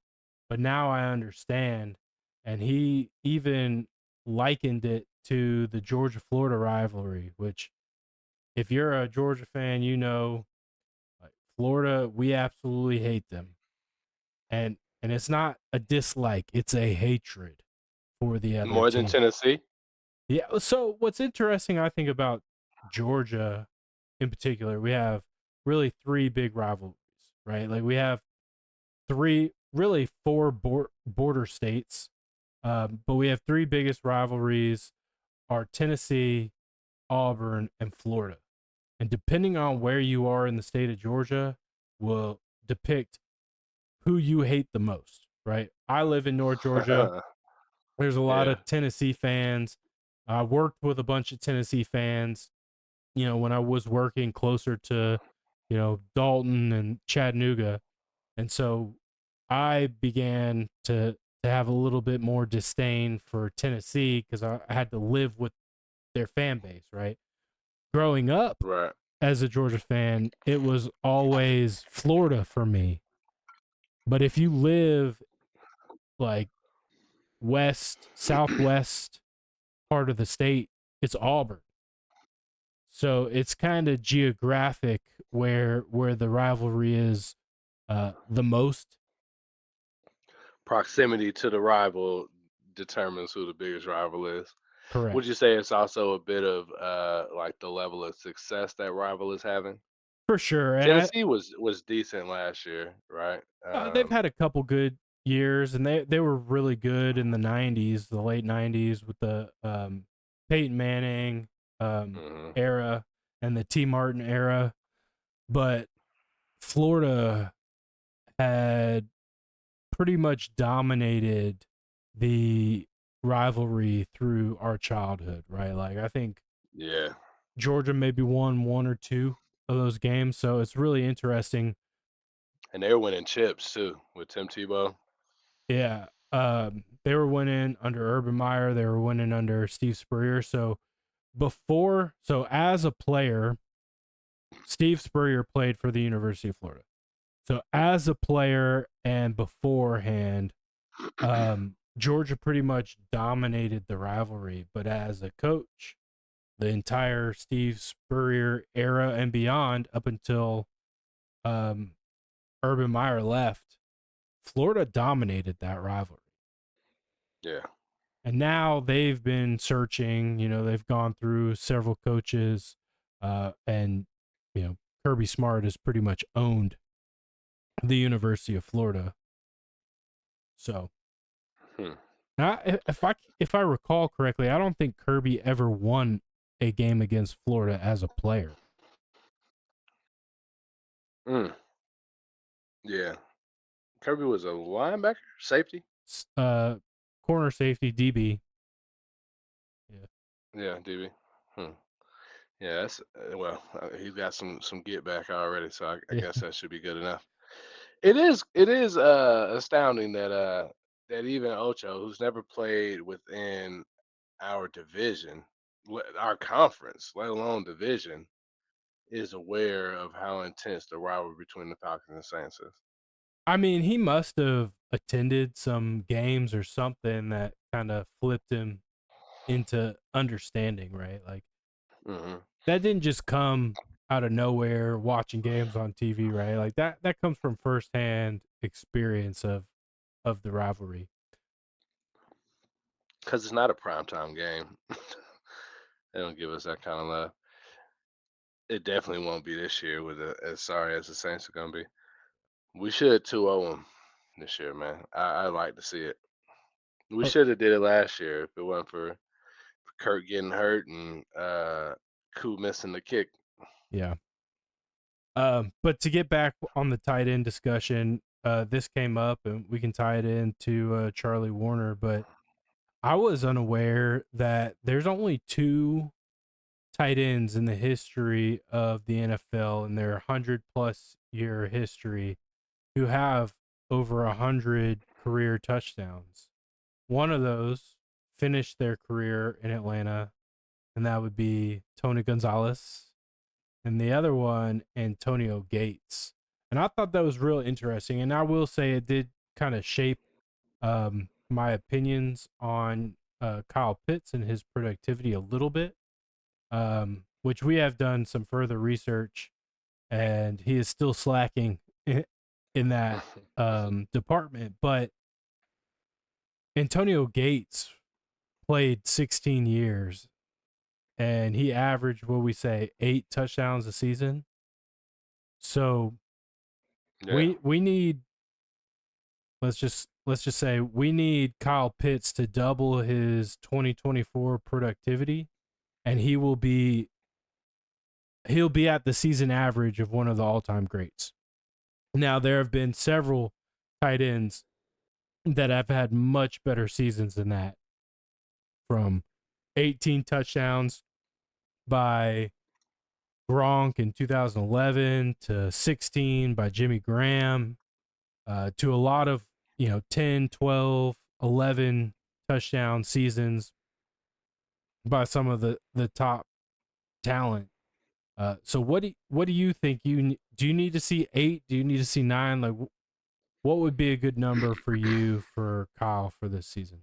but now I understand. And he even likened it to the Georgia Florida rivalry, which, if you're a Georgia fan, like, Florida, we absolutely hate them. And it's not a dislike, it's a hatred for the other More than team. Tennessee? Yeah. So what's interesting, I think, about Georgia in particular, we have really three big rivalries, right? Like, we have three, really four border states, but we have three biggest rivalries are Tennessee, Auburn, and Florida. And depending on where you are in the state of Georgia, will depict who you hate the most, right? I live in North Georgia. There's a lot Yeah, of Tennessee fans. I worked with a bunch of Tennessee fans, when I was working closer to, Dalton and Chattanooga. And so I began to have a little bit more disdain for Tennessee, because I had to live with their fan base, right? Growing up right. as a Georgia fan, it was always Florida for me. But if you live, like, southwest part of the state, it's Auburn. So it's kind of geographic where the rivalry is the most. Proximity to the rival determines who the biggest rival is. Correct. Would you say it's also a bit of like the level of success that rival is having? For sure. And Tennessee was decent last year, right? they've had a couple good years, and they were really good in the '90s, the late '90s, with the Peyton Manning Mhm. era and the T Martin era. But Florida had pretty much dominated the rivalry through our childhood, right? Like I think Yeah, Georgia maybe won one or two of those games, so it's really interesting. and they were winning chips too with Tim Tebow. Yeah, they were winning under Urban Meyer, they were winning under Steve Spurrier. So as a player, Steve Spurrier played for the University of Florida. So as a player and beforehand, Georgia pretty much dominated the rivalry, but as a coach, the entire Steve Spurrier era and beyond, up until um, Urban Meyer left, Florida dominated that rivalry. Yeah. And now they've been searching. They've gone through several coaches, and Kirby Smart has pretty much owned the University of Florida. So Hmm. now, if I recall correctly, I don't think Kirby ever won a game against Florida as a player. Mm. Yeah. Kirby was a linebacker, safety. Uh, Corner safety DB. Yeah, Yeah, DB. Hmm. Yeah, that's well. He's got some get back already, so I yeah. guess that should be good enough. It is astounding that even Ocho, who's never played within our division, our conference, let alone division, is aware of how intense the rivalry between the Falcons and Saints is. I mean, he must have attended some games or something that kind of flipped him into understanding, right? Like Hmm. that didn't just come out of nowhere watching games on TV, right? Like that comes from firsthand experience of the rivalry. Because it's not a primetime game. They don't give us that kind of love. It definitely won't be this year with as sorry as the Saints are gonna be. We should 2-0 them this year, man. I like to see it. We Oh, should have did it last year if it wasn't for Kurt getting hurt and Koo missing the kick. yeah. But to get back on the tight end discussion, this came up and we can tie it into Charlie Woerner, but I was unaware that there's only two tight ends in the history of the NFL in their 100+ year history who have over 100 career touchdowns. One of those finished their career in Atlanta, and that would be Tony Gonzalez, and the other one, Antonio Gates. And I thought that was real interesting. And I will say it did kind of shape my opinions on Kyle Pitts and his productivity a little bit, which we have done some further research, and he is still slacking in that department. But Antonio Gates played 16 years, and he averaged what we say 8 touchdowns a season. So Yeah. we need, let's just say we need Kyle Pitts to double his 2024 productivity, and he'll be at the season average of one of the all-time greats. Now there have been several tight ends that have had much better seasons than that, from 18 touchdowns by Gronk in 2011 to 16 by Jimmy Graham, to a lot of 10, 12, 11 touchdown seasons by some of the top talent. So what do you think? Do you need to see 8? Do you need to see 9? Like what would be a good number for you for Kyle for this season?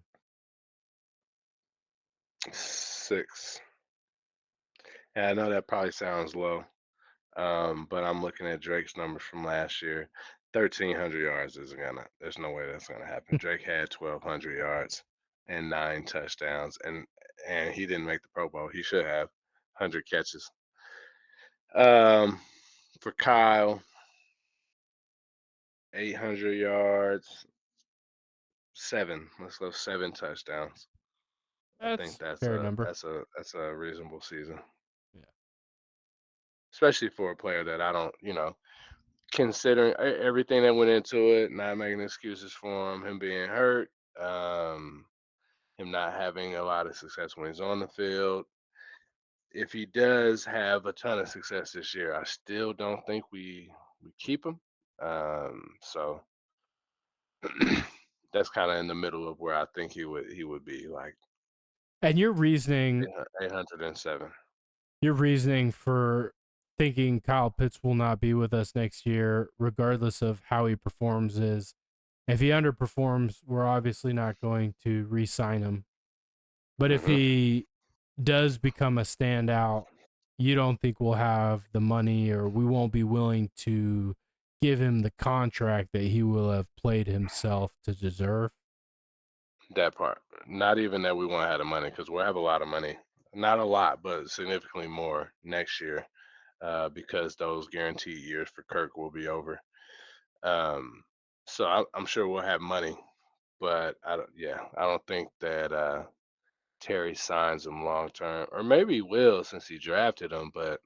6. And I know that probably sounds low, but I'm looking at Drake's numbers from last year. 1,300 yards isn't gonna. There's no way that's gonna happen. Drake had 1,200 yards and 9 touchdowns, and he didn't make the Pro Bowl. He should have 100 catches. Um, for Kyle, 800 yards, seven. Let's go 7 touchdowns. I think That's a fair number. that's a reasonable season, Yeah. especially for a player that I don't, considering everything that went into it, not making excuses for him being hurt, um, him not having a lot of success when he's on the field. If he does have a ton of success this year, I still don't think we keep him. So that's kind of in the middle of where I think he would be like And your reasoning 807. your reasoning for thinking Kyle Pitts will not be with us next year, regardless of how he performs, is if he underperforms, we're obviously not going to re-sign him. But if Hmm. he does become a standout, you don't think we'll have the money, or we won't be willing to give him the contract that he will have played himself to deserve? That part. Not even that we won't have the money because we'll have a lot of money. Not a lot, but significantly more next year because those guaranteed years for Kirk will be over. Um, so I'm sure we'll have money, but I don't. Yeah, I don't think that Terry signs him long term, or maybe he will since he drafted him. But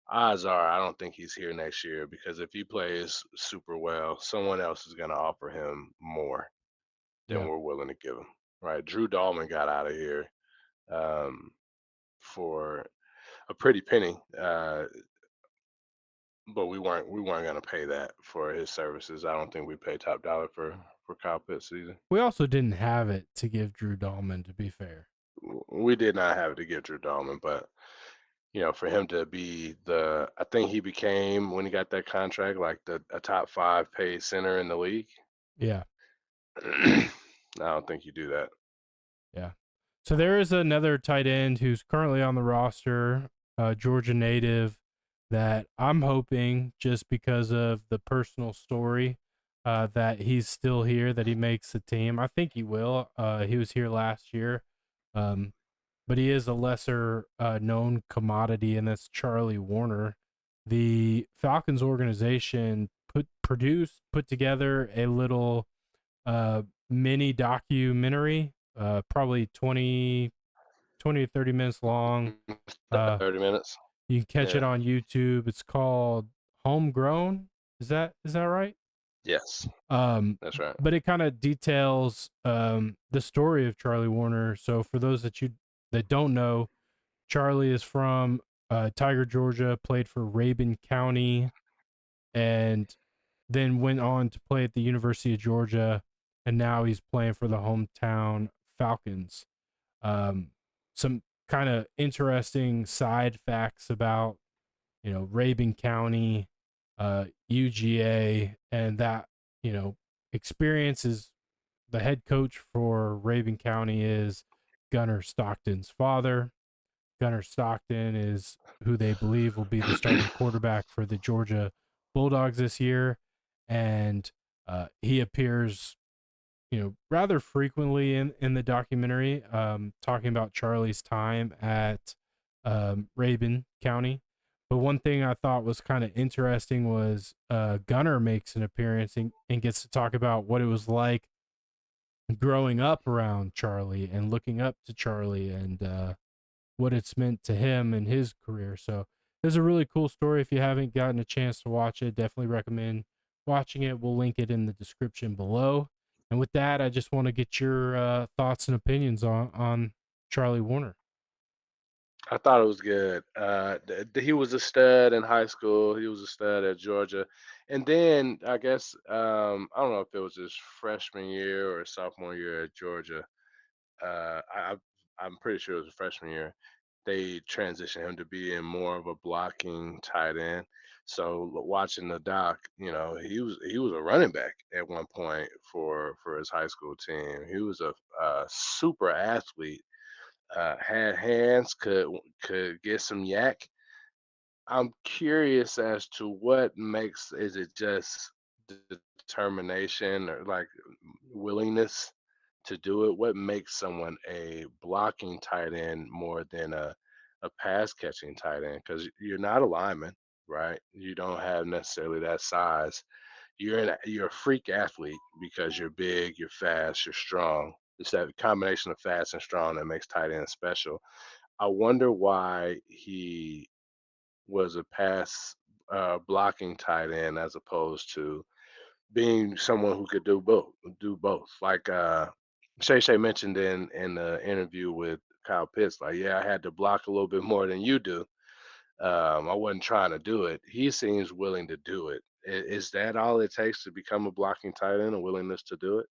odds are, I don't think he's here next year because if he plays super well, someone else is going to offer him more than Yeah. we're willing to give him. Right? Drew Dahlman got out of here um, for a pretty penny, but we weren't going to pay that for his services. I don't think we pay top dollar for Kyle Pitts either. We also didn't have it to give Drew Dahlman, to be fair. We did not have to get Drew Dahlman, but for him to be I think he became when he got that contract like a top five paid center in the league. Yeah. I don't think you do that. Yeah. So there is another tight end who's currently on the roster, Georgia native, that I'm hoping, just because of the personal story, that he's still here, that he makes the team. I think he will. He was here last year, um, but he is a lesser known commodity, and that's Charlie Woerner. The Falcons organization put together a little mini documentary, probably 20 to 30 minutes long. 30 minutes. You can catch it Yeah. on YouTube. It's called Homegrown. Is that right? Yes. Um, That's right. but it kind of details the story of Charlie Woerner. So for those that don't know, Charlie is from Tiger, Georgia, played for Rabun County, and then went on to play at the University of Georgia, and now he's playing for the hometown Falcons. Um, some kind of interesting side facts about Rabun County, UGA, and that experience is the head coach for Rabun County is Gunnar Stockton's father. Gunnar Stockton is who they believe will be the starting quarterback for the Georgia Bulldogs this year, and he appears, rather frequently in the documentary, talking about Charlie's time at Rabun County. But one thing I thought was kind of interesting was Gunnar makes an appearance and gets to talk about what it was like growing up around Charlie and looking up to Charlie, and what it's meant to him and his career. So it's a really cool story. If you haven't gotten a chance to watch it, definitely recommend watching it. We'll link it in the description below. And with that, I just want to get your thoughts and opinions on Charlie Woerner. I thought it was good. He was a stud in high school. He was a stud at Georgia, and then I guess I don't know if it was his freshman year or sophomore year at Georgia. I'm pretty sure it was a freshman year. They transitioned him to being more of a blocking tight end. So watching the doc, he was a running back at one point for his high school team. He was a super athlete. had hands, could get some yak. I'm curious as to what makes is it just determination or like willingness to do it? What makes someone a blocking tight end more than a pass catching tight end? Because you're not a lineman, right? You don't have necessarily that size. You're a freak athlete because you're big, you're fast, you're strong. It's that combination of fast and strong that makes tight end special. I wonder why he was a pass blocking tight end as opposed to being someone who could do both. Like Shay mentioned in the interview with Kyle Pitts, like, yeah, I had to block a little bit more than you do. I wasn't trying to do it. He seems willing to do it. Is that all it takes to become a blocking tight end, a willingness to do it?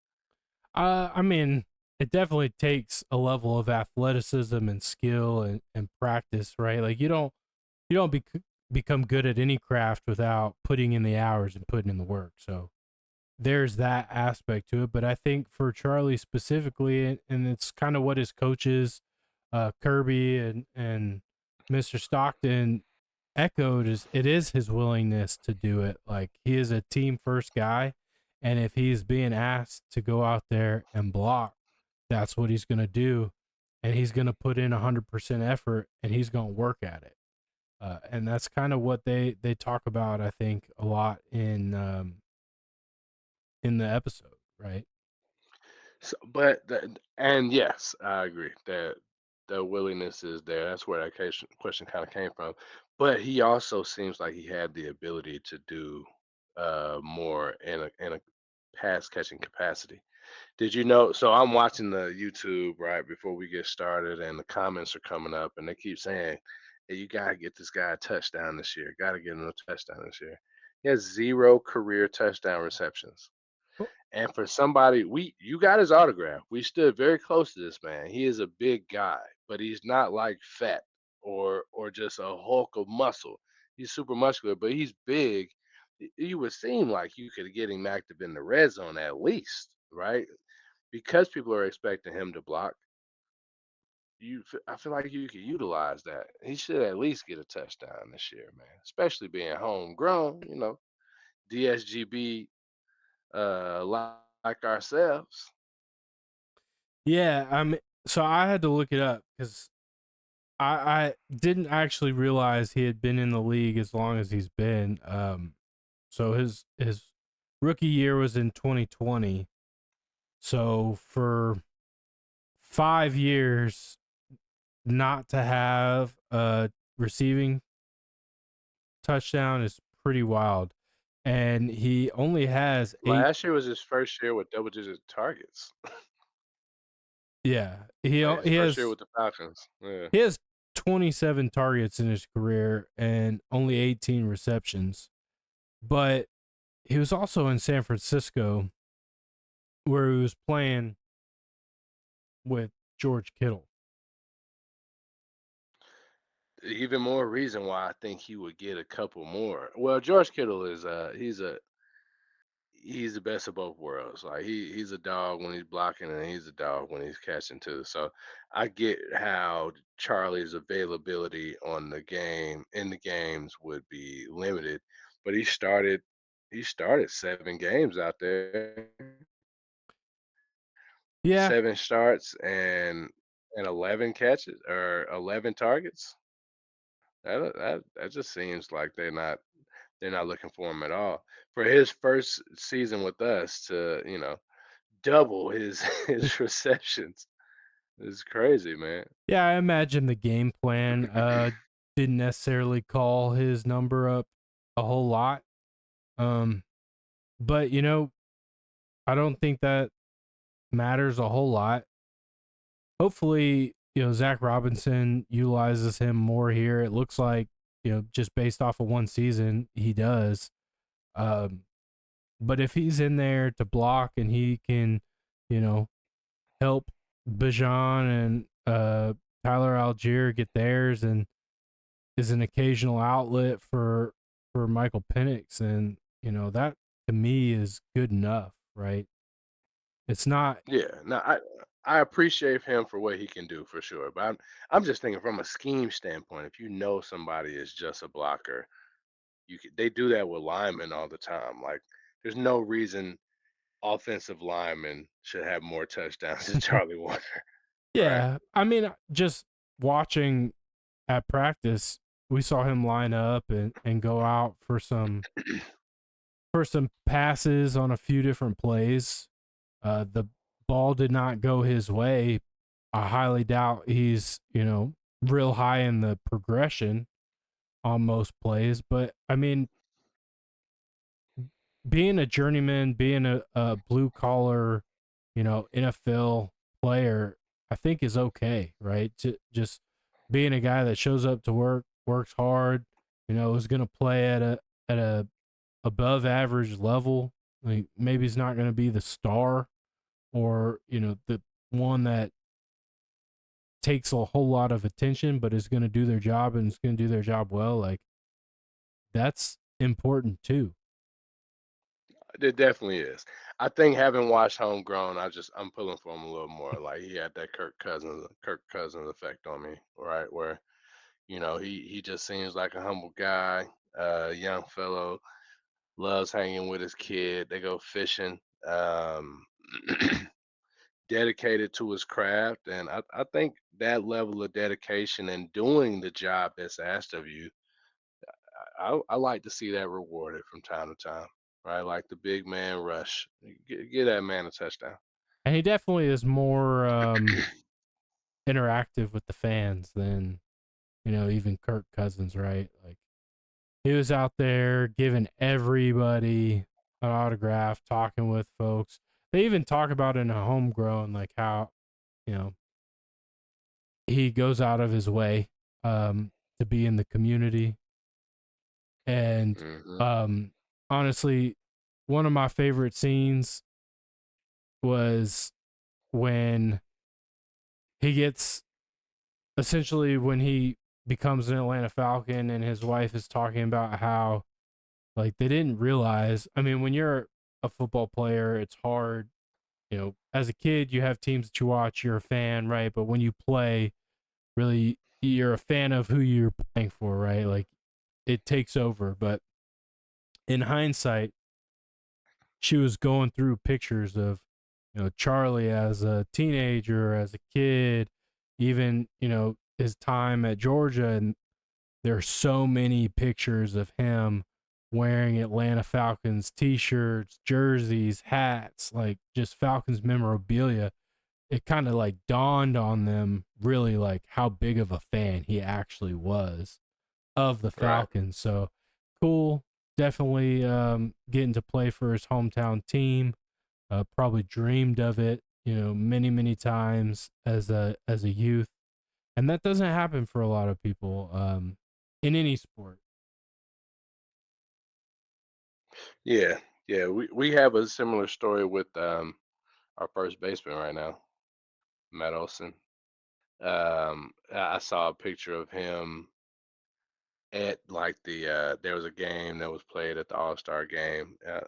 I mean, it definitely takes a level of athleticism and skill and practice, right? Like you don't become good at any craft without putting in the hours and putting in the work. So there's that aspect to it. But I think for Charlie specifically, and it's kind of what his coaches, Kirby and Mr. Stockton echoed, is it is his willingness to do it. Like he is a team first guy, and if he's being asked to go out there and block, that's what he's gonna do, and he's gonna put in 100% effort, and he's gonna work at it. And that's kind of what they talk about, I think, a lot in the episode, right? So, but and yes, I agree that the willingness is there. That's where that question kind of came from. But he also seems like he had the ability to do more in a pass catching capacity. Did you know? So I'm watching the YouTube right before we get started, and the comments are coming up, and they keep saying, "Hey, you gotta get this guy a touchdown this year. Got to get him a touchdown this year." He has zero career touchdown receptions. Oh, And for somebody, you got his autograph. We stood very close to this man. He is a big guy, but he's not like fat or just a hulk of muscle. He's super muscular, but he's big. You would seem like you could get him active in the red zone at least, right? Because people are expecting him to block. I feel like you could utilize that. He should at least get a touchdown this year, man. Especially being homegrown, DSGB like ourselves. yeah. So I had to look it up because I didn't actually realize he had been in the league as long as he's been. So his rookie year was in 2020. So for 5 years, not to have a receiving touchdown is pretty wild. And he only has eight. Last year was his first year with double-digit targets. Yeah, he Like, his he first year has with the Falcons. Yeah. he has 27 targets in his career and only 18 receptions. But he was also in San Francisco where he was playing with George Kittle. Even more reason why I think he would get a couple more. Well, George Kittle is he's the best of both worlds. Like he's a dog when he's blocking and he's a dog when he's catching too. So I get how Charlie's availability on the game in the games would be limited, but he started 7 games out there, Yeah, 7 starts and 11 catches or 11 targets. That just seems like they're not looking for him at all. For his first season with us to, double his his receptions is crazy, man. yeah, I imagine the game plan didn't necessarily call his number up a whole lot. Um, but I don't think that matters a whole lot. Hopefully, Zach Robinson utilizes him more here. It looks like, just based off of one season, he does. Um, but if he's in there to block and he can, you know, help Bijan and Tyler Algier get theirs and is an occasional outlet for Michael Penix, and that to me is good enough, right? It's not. Yeah, no, I appreciate him for what he can do for sure. But I'm just thinking from a scheme standpoint. If you know somebody is just a blocker, they do that with linemen all the time. Like there's no reason offensive linemen should have more touchdowns than Charlie Warner, right? Yeah, I mean, just watching at practice, we saw him line up and go out for some passes on a few different plays. The ball did not go his way. I highly doubt he's, real high in the progression on most plays. But I mean, being a journeyman, being a blue collar, NFL player, I think is okay, right? To just being a guy that shows up to work, works hard, is going to play at a above average level. Like maybe he's not going to be the star or the one that takes a whole lot of attention, but is going to do their job and is going to do their job well. Like that's important too. It definitely is. I think having watched Homegrown, I'm pulling for him a little more. Like he had that Kirk Cousins effect on me, right? Where he just seems like a humble guy, young fellow, loves hanging with his kid. They go fishing, dedicated to his craft, and I think that level of dedication and doing the job that's asked of you, I like to see that rewarded from time to time, right? Like the big man rush, get that man a touchdown. And he definitely is more interactive with the fans than, even Kirk Cousins, right? Like he was out there giving everybody an autograph, talking with folks. They even talk about it in a homegrown, like how, you know, he goes out of his way to be in the community. And Hmm. um, honestly, one of my favorite scenes was when he gets essentially when he becomes an Atlanta Falcon and his wife is talking about how like they didn't realize. I mean, when you're a football player, it's hard. As a kid, you have teams that you watch, you're a fan, right? But when you play, really, you're a fan of who you're playing for, right? Like it takes over. But in hindsight, she was going through pictures of, Charlie as a teenager, as a kid, even, his time at Georgia. And there's so many pictures of him wearing Atlanta Falcons t-shirts, jerseys, hats, like just Falcons memorabilia. It kind of like dawned on them really like how big of a fan he actually was of the Right. Falcons. So cool. Definitely getting to play for his hometown team. Probably dreamed of it, many, many times as a youth. And that doesn't happen for a lot of people in any sport. Yeah, yeah. We have a similar story with our first baseman right now, Matt Olson. I saw a picture of him at like there was a game that was played at the All-Star game. I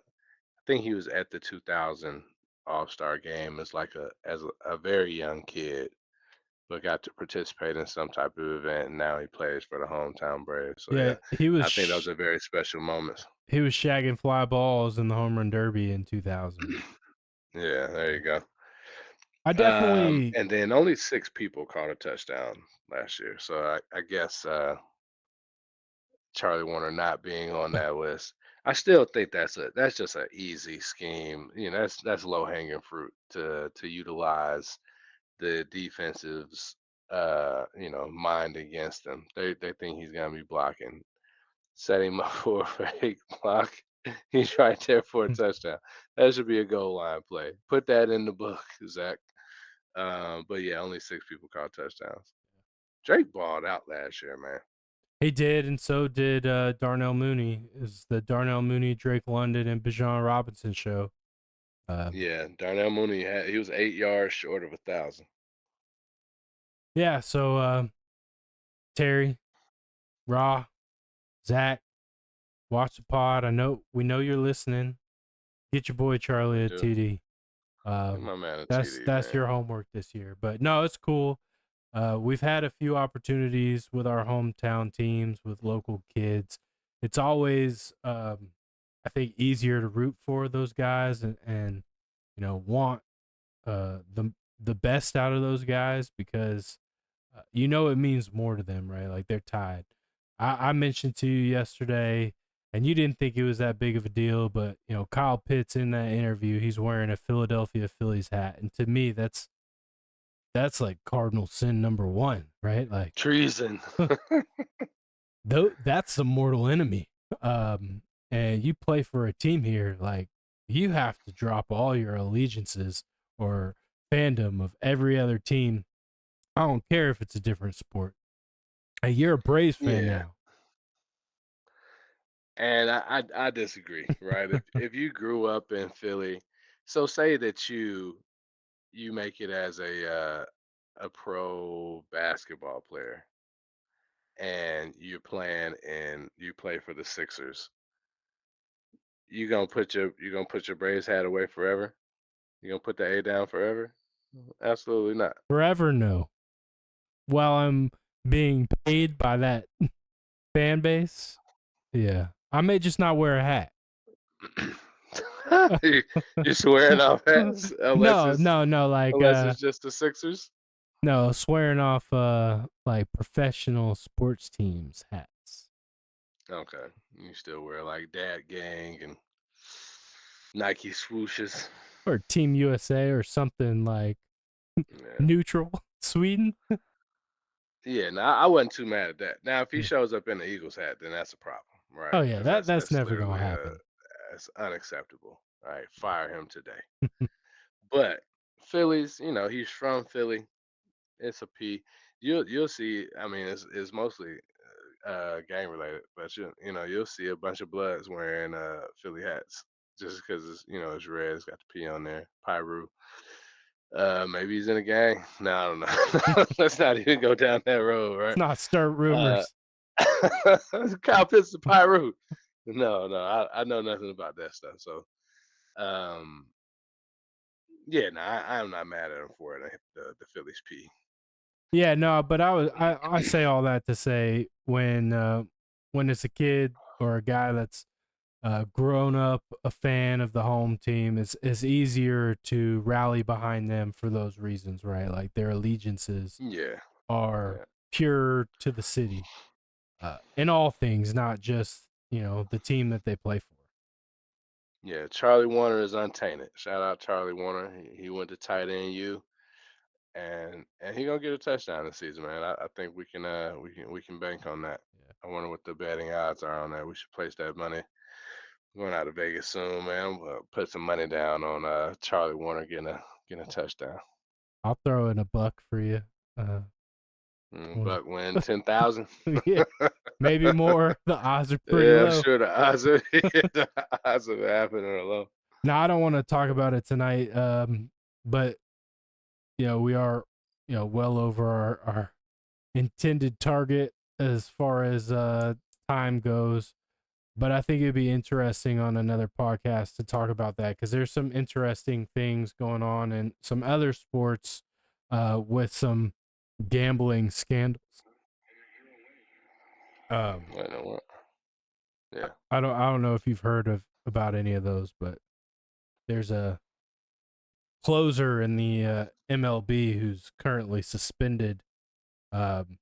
think he was at the 2000 All-Star game as like a very young kid, but got to participate in some type of event. And now he plays for the hometown Braves. So Yeah, yeah, I think those are very special moments. he was shagging fly balls in the home run derby in 2000. Yeah, there you go. I definitely And then only 6 people caught a touchdown last year. So I guess Charlie Warner not being on that list, I still think that's just an easy scheme. That's low hanging fruit to utilize the defensive's mind against him. They think he's gonna be blocking. Set him up for a fake block. He's right there for a touchdown. That should be a goal line play. Put that in the book, Zach. But yeah, only 6 people caught touchdowns. Drake balled out last year, man. he did, and so did Darnell Mooney. Is the Darnell Mooney, Drake London, and Bijan Robinson show? Um, Yeah, Darnell Mooney he was 8 yards short of 1,000. yeah. So Terry, Raw, Zach, watch the pod. I know we know you're listening. Get your boy We Charlie a do. TD. My man a That's TD, that's man. your homework this year. But no, it's cool. We've had a few opportunities with our hometown teams with local kids. It's always, I think, easier to root for those guys and want the best out of those guys because it means more to them, right? Like they're tied. I mentioned to you yesterday, and you didn't think it was that big of a deal, but Kyle Pitts in that interview, he's wearing a Philadelphia Phillies hat, and to me, that's like cardinal sin number one, right? Like, Treason. though that's the mortal enemy. And you play for a team here, like you have to drop all your allegiances or fandom of every other team. I don't care if it's a different sport. And you're a Braves fan Yeah. now. And I disagree, right? If you grew up in Philly, so say that you make it as a pro basketball player and you play for the Sixers. You gonna put your Braves hat away forever? You gonna put the A down forever? Absolutely not. Forever no. While I'm being paid by that fan base, yeah. I may just not wear a hat. you, you swearing off hats No, no, no, like unless it's just the Sixers? no, swearing off like professional sports teams hats. Okay. You still wear like Dad Gang and Nike swooshes. Or Team USA or something like Yeah. neutral. Sweden? Yeah, no, I wasn't too mad at that. Now, if he Yeah. shows up in the Eagles hat, then that's a problem, right? Oh yeah, Because that that's that's that's never gonna literally happen. that's unacceptable. All right, fire him today. But Phillies, he's from Philly. It's a P. You'll see. I mean, it's mostly gang related, but you'll see a bunch of Bloods wearing Philly hats just because it's red. It's got the P on there. Pyru. Maybe he's in a gang. No, I don't know. Let's not even go down that road, Let's right? not start Uh, rumors. Kyle Pitts the Pyru. No, no, I know nothing about that stuff. So, um, yeah, no, I'm not mad at him for it. The Phillies P. Yeah, no, but I say all that to say when it's a kid or a guy that's grown up a fan of the home team, it's easier to rally behind them for those reasons, right? Like their allegiances Yeah, are yeah, pure to the city in all things, not just the team that they play for. yeah. Charlie Warner is untainted. Shout out Charlie Warner. He went to tight end U, and he gonna get a touchdown this season, man. I think we can bank on that. Yeah. I wonder what the betting odds are on that. We should place that money. Going out to Vegas soon, man. I'm gonna put some money down on Charlie Warner getting a touchdown. I'll throw in a buck for you. Well, Buck win 10,000. yeah, maybe more. The odds are pretty Yeah, I'm low. sure the odds of the odds of it happening are low. Now I don't want to talk about it tonight, but we are well over our intended target as far as time goes. But I think it'd be interesting on another podcast to talk about that because there's some interesting things going on in some other sports with some gambling scandals. Wait, no, what? Yeah. I don't know if you've heard of about any of those, but there's a closer in the MLB who's currently suspended um,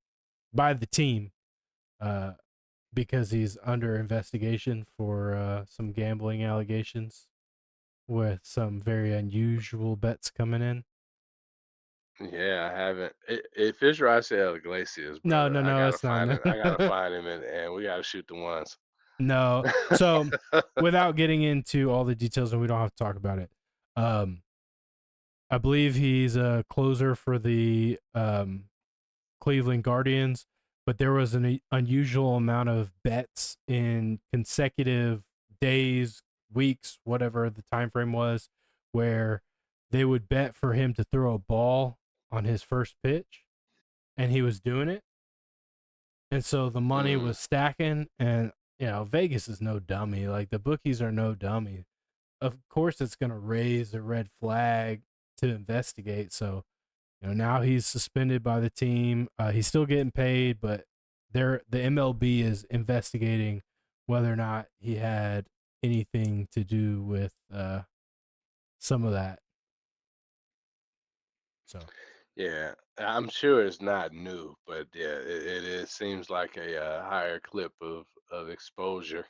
by the team uh, because he's under investigation for some gambling allegations with some very unusual bets coming in. Yeah, I haven't. If it's Raisel Iglesias, No, brother, no, I no, gotta it's not. find No, it. I gotta find him, and we gotta shoot the ones. no. So, without getting into all the details, and we don't have to talk about it, um, I believe he's a closer for the Cleveland Guardians, but there was an unusual amount of bets in consecutive days, weeks, whatever the time frame was, where they would bet for him to throw a ball on his first pitch, and he was doing it, and so the money Mm, was stacking. And Vegas is no dummy. Like the bookies are no dummy. of course it's going to raise a red flag to investigate. So, now he's suspended by the team. He's still getting paid, but the MLB is investigating whether or not he had anything to do with some of that. So, Yeah, I'm sure it's not new, but yeah, it is seems like a higher clip of exposure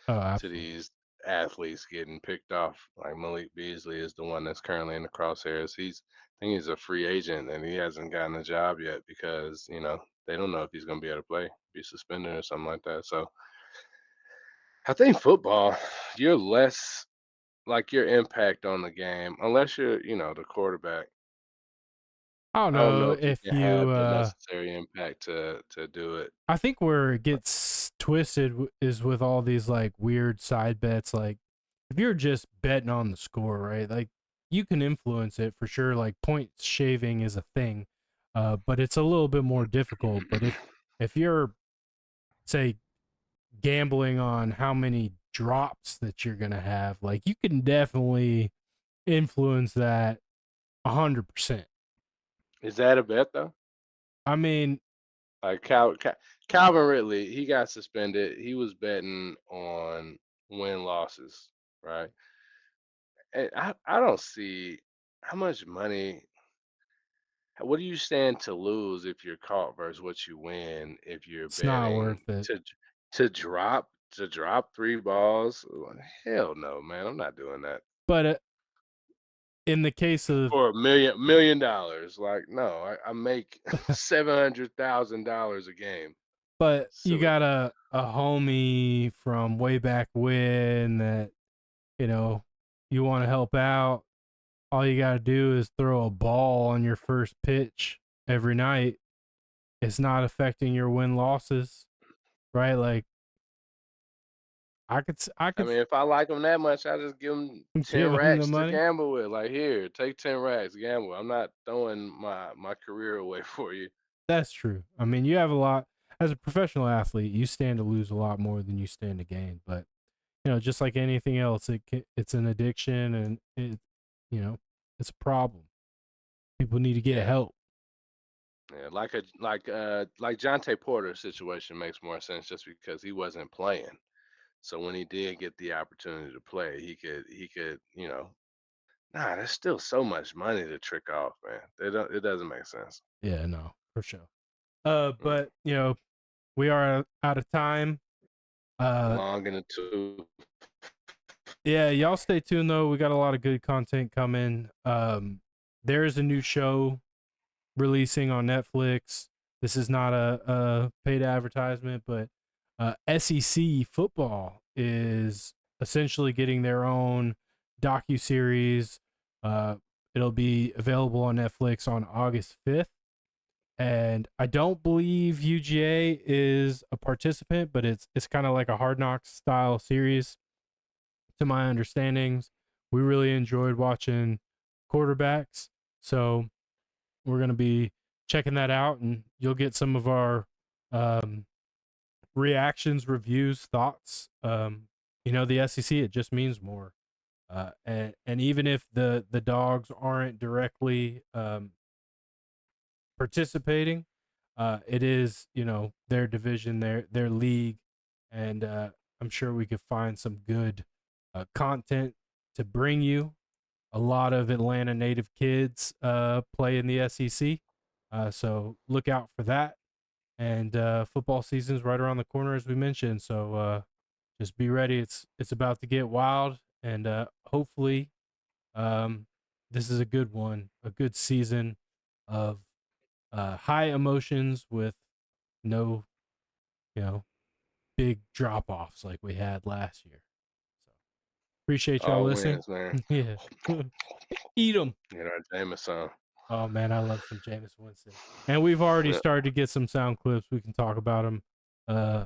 oh, to absolutely. these athletes getting picked off. Like Malik Beasley is the one that's currently in the crosshairs. I think he's a free agent and he hasn't gotten a job yet because they don't know if he's going to be able to play, be suspended or something like that. So I think football, you're less like your impact on the game, unless you're the quarterback. I don't I don't know know if you if can you have the necessary impact to do it. I think where it gets twisted is with all these like weird side bets. Like if you're just betting on the score, right? Like you can influence it for sure. Like point shaving is a thing, but it's a little bit more difficult. But if you're say gambling on how many drops that you're gonna have, like you can definitely influence that 100%. Is that a bet though? I mean, Like Calvin Ridley, he got suspended. He was betting on win losses, right? And I don't see how much money. What do you stand to lose if you're caught versus what you win if you're it's not betting worth it. to drop 3 balls? Hell no, man. I'm not doing that But in the case of for a million dollars. Like no, I make $700,000 a game. But you Silly. got a homie from way back when that you know you want to help out. All you got to do is throw a ball on your first pitch every night. It's not affecting your win losses, right? Like I I could mean, if I like them that much, I just give them 10 give him the racks to money. gamble with. Like, here, take 10 racks, gamble. I'm not throwing my career away for you. That's true. I mean, you have a lot as a professional athlete. You stand to lose a lot more than you stand to gain. But just like anything else, it's an addiction, and you know, it's a problem. People need to get Yeah. help. Yeah, like Jonte Porter's situation makes more sense just because he wasn't playing. So when he did get the opportunity to play, he could. Nah, there's still so much money to trick off, man. It doesn't make sense. Yeah, no, for sure. Mm. But we are out of time. Uh, Long in the tooth. yeah, y'all stay tuned though. We got a lot of good content coming. There is a new show releasing on Netflix. This is not a paid advertisement, but SEC football is essentially getting their own docu series. Uh, it'll be available on Netflix on August 5th. And I don't believe UGA is a participant, but it's kind of like a Hard Knocks style series. To my understandings, we really enjoyed watching quarterbacks, so we're gonna be checking that out, and you'll get some of our um, reactions, reviews, thoughts. The SEC, it just means more, and even if the dogs aren't directly participating, it is their division, their league, and I'm sure we could find some good content to bring you. A lot of Atlanta native kids play in the SEC, so look out for that. And football season's right around the corner, as we mentioned. So just be ready. It's about to get wild, and hopefully, um, this is a good one, a good season of high emotions with no, you know, big drop offs like we had last year. So appreciate y'all All listening. wins, man. Yeah, eat them. Get our Jameson. Oh man, I love some Jameis Winston, and we've already Yeah. started to get some sound clips. We can talk about them uh,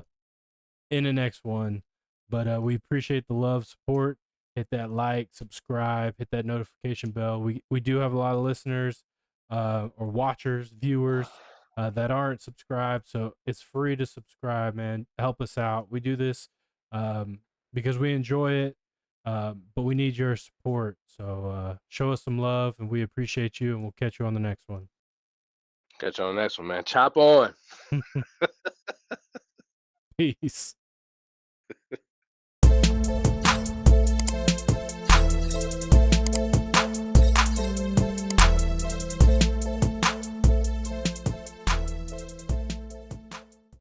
in the next one. But we appreciate the love, support. Hit that like, subscribe, hit that notification bell. We do have a lot of listeners or watchers, viewers that aren't subscribed, so it's free to subscribe. Man, help us out. We do this because we enjoy it. But we need your support. So show us some love, and we appreciate you. And we'll catch you on the next one. Catch you on the next one, man. Chop on. Peace.